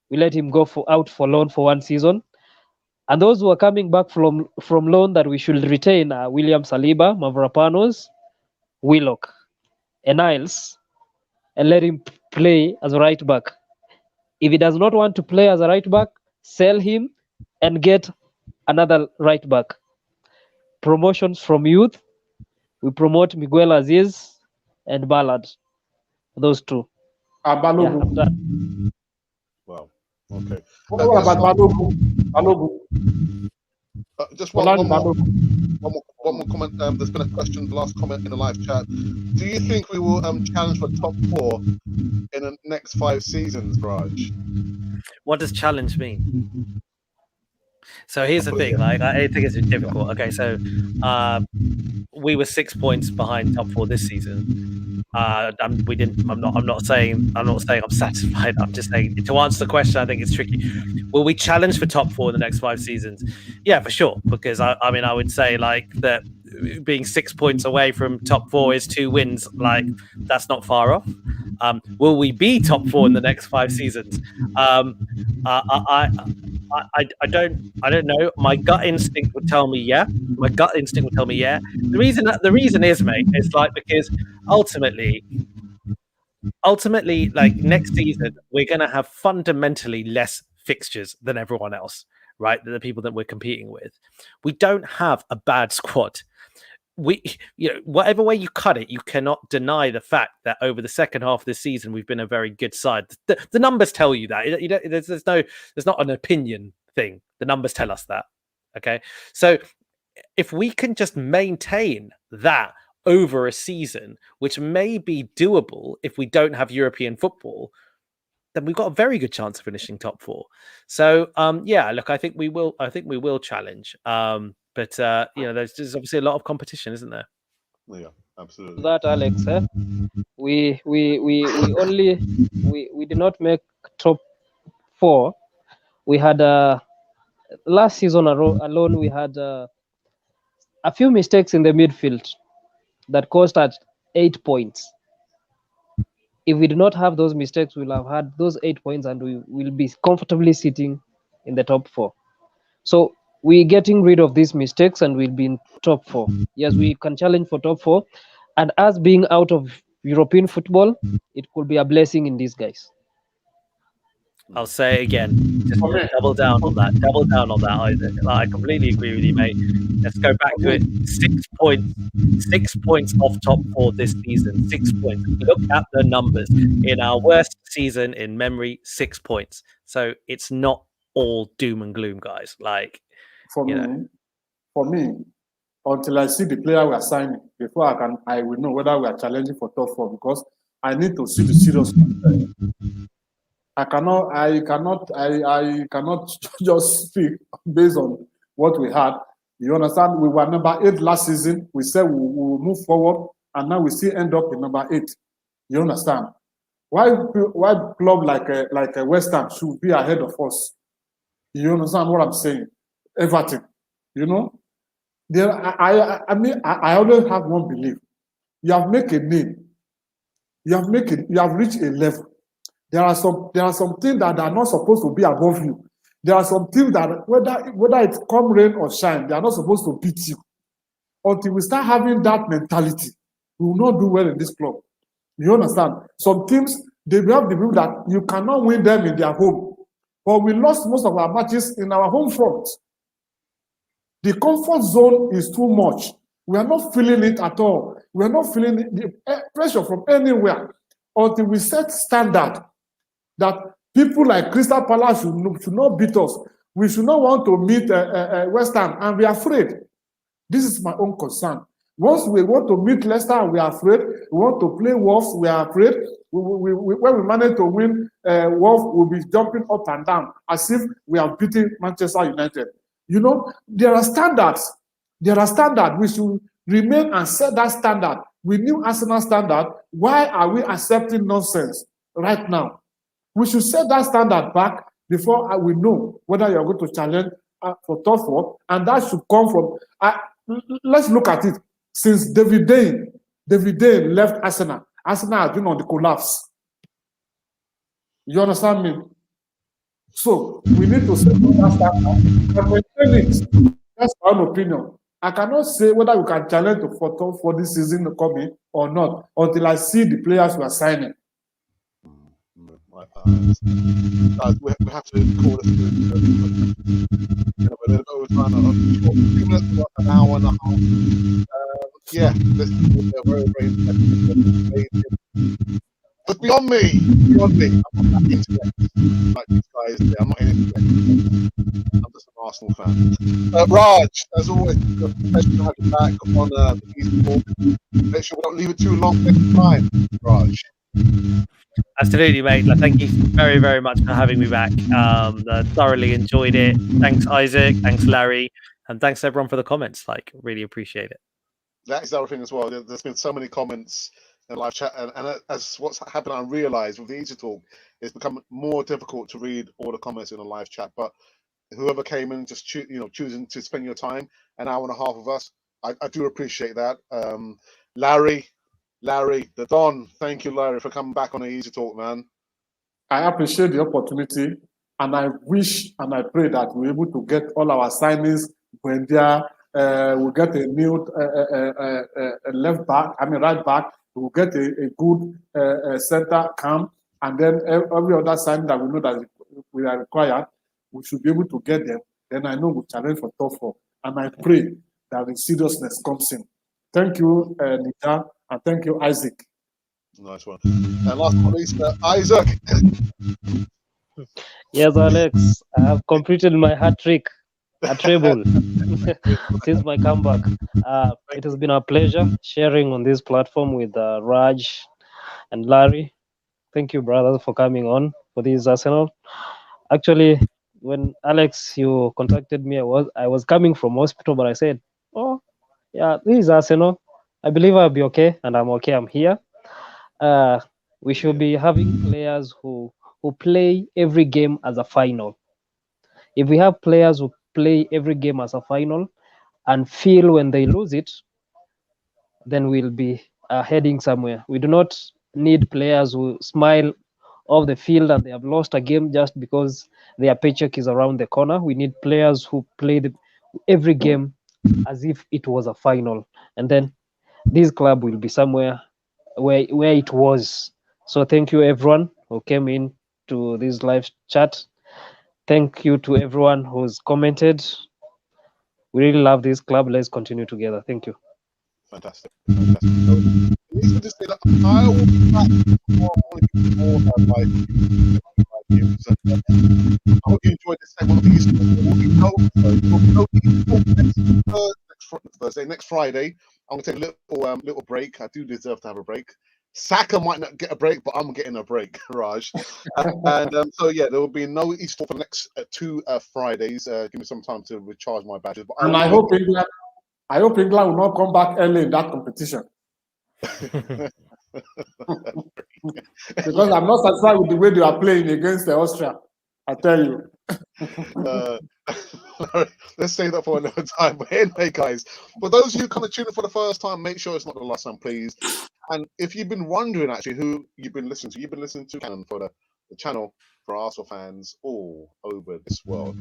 we let him go out for loan for 1 season. And those who are coming back from loan that we should retain are William Saliba, Mavropanos, Willock, and Niles, and let him play as a right back. If he does not want to play as a right back, sell him and get another right back. Promotions from youth, we promote Miguel Aziz and Ballard. Those 2. Balogun. Yeah, Wow. Okay. What about Balogun? Just one more comment. There's been a question, the last comment in the live chat. Do you think we will challenge for top 4 in the next 5 seasons, Raj? What does challenge mean? So here's the thing, like I think it's difficult. Okay, so we were 6 points behind top 4 this season. We didn't. I'm not saying I'm satisfied. I'm just saying to answer the question. I think it's tricky. Will we challenge for top 4 in the next 5 seasons? Yeah, for sure. Because I mean, I would say like that being 6 points away from top 4 is 2 wins. Like that's not far off. Will we be top 4 in the next 5 seasons? I don't know. My gut instinct would tell me yeah. The reason is, mate, it's like because ultimately, like next season, we're gonna have fundamentally less fixtures than everyone else, right? The people that we're competing with. We don't have a bad squad. Whatever way you cut it, you cannot deny the fact that over the second half of this season, we've been a very good side. The numbers tell you that. There's not an opinion thing. The numbers tell us that. Okay. So if we can just maintain that over a season, which may be doable if we don't have European football, then we've got a very good chance of finishing top 4. So look, I think we will challenge. But there's obviously a lot of competition, isn't there? Yeah, absolutely. That Alex, we did not make top 4. We had last season alone we had a few mistakes in the midfield that cost us 8 points. If we did not have those mistakes, we'll have had those 8 points and we will be comfortably sitting in the top 4. So we're getting rid of these mistakes and we'll be in top 4. Yes, we can challenge for top 4. And us being out of European football, it could be a blessing in disguise. I'll say it again. Just double down on that. Double down on that, Isaac. I completely agree with you, mate. Let's go back to it. 6 points. 6 points off top 4 this season. 6 points. Look at the numbers. In our worst season in memory, 6 points. So it's not all doom and gloom, guys. For me, until I see the player we are signing, before I will know whether we are challenging for top 4, because I need to see the seriousness. I cannot just speak based on what we had. You understand? We were number 8 last season. We said we will move forward, and now we still end up in number 8. You understand? Why club like a West Ham should be ahead of us? You understand what I'm saying? Everton. You know? I always have one belief. You have made a name. You have reached a level. There are some things that are not supposed to be above you. There are some things that whether it come rain or shine, they are not supposed to beat you. Until we start having that mentality, we will not do well in this club. You understand? Some teams, they have the view that you cannot win them in their home. But we lost most of our matches in our home front. The comfort zone is too much. We are not feeling it at all. We are not feeling the pressure from anywhere until we set standard that people like Crystal Palace should not beat us. We should not want to meet West Ham and be afraid. This is my own concern. Once we want to meet Leicester, we are afraid. We want to play Wolves, we are afraid. When we manage to win Wolves, we'll be jumping up and down as if we are beating Manchester United. You know, there are standards. There are standards. We should remain and set that standard. We knew Arsenal standard. Why are we accepting nonsense right now? We should set that standard back before we know whether you're going to challenge for top 4. And that should come from... let's look at it. Since David Dane left Arsenal, Arsenal has been on the collapse. You understand me? So we need to set that standard and maintain it. That's my own opinion. I cannot say whether we can challenge for top 4 this season coming or not until I see the players we are signing. We have to call this an hour and a half. This is very, very but beyond me, I'm not into it. Like these guys, I'm not into it. I'm just an Arsenal fan. Raj, as always, it's a pleasure to have you back on the Easy Talk. Make sure we don't leave it too long next time, Raj. Absolutely, mate. Thank you very, very much for having me back. Thoroughly enjoyed it. Thanks, Isaac. Thanks, Larry. And thanks, everyone, for the comments. Really appreciate it. That is the other thing as well. There's been so many comments in live chat. And as what's happened, I realised with the Easy Talk, it's become more difficult to read all the comments in the live chat. But whoever came in, just choosing to spend your time, an hour and a half with us, I do appreciate that. Larry, the Don, thank you, Larry, for coming back on the Easy Talk, man. I appreciate the opportunity, and I wish and I pray that we're able to get all our signings. Buendia, we'll get a new right back. We'll get a good center camp, and then every other signing that we know that we are required, we should be able to get them. then I know we'll challenge for top 4. And I pray that the seriousness comes in. Thank you, Nita, and thank you, Isaac. Nice one. And last but not least, Isaac. Yes, Alex, I have completed my hat trick, a treble, since my comeback. It has been a pleasure sharing on this platform with Raj and Larry. Thank you, brothers, for coming on for this Arsenal. Actually, when Alex, you contacted me, I was coming from hospital, but I said, oh, yeah, this is Arsenal. I believe I'll be okay, and I'm okay. I'm here. We should be having players who play every game as a final. If we have players who play every game as a final and feel when they lose it, then we'll be heading somewhere. We do not need players who smile off the field and they have lost a game just because their paycheck is around the corner. We need players who play every game as if it was a final, and then this club will be somewhere where it was. So thank you everyone who came in to this live chat. Thank you to everyone who's commented. We really love this club. Let's continue together. Thank you. Fantastic. Fantastic. So, needs to just say that I will be back more my views. I hope you enjoyed this segment. Next Friday, I'm going to take a little break. I do deserve to have a break. Saka might not get a break, but I'm getting a break, Raj. So yeah, there will be no Easter for the next 2 Fridays. Give me some time to recharge my batteries. But And I hope England will not come back early in that competition. Because I'm not satisfied with the way they are playing against Austria. I tell you. Let's save that for another time. But anyway, guys, for those of you kind of tuning in for the first time, make sure it's not the last time, please. And if you've been wondering actually who you've been listening to Canon for the channel for Arsenal fans all over this world.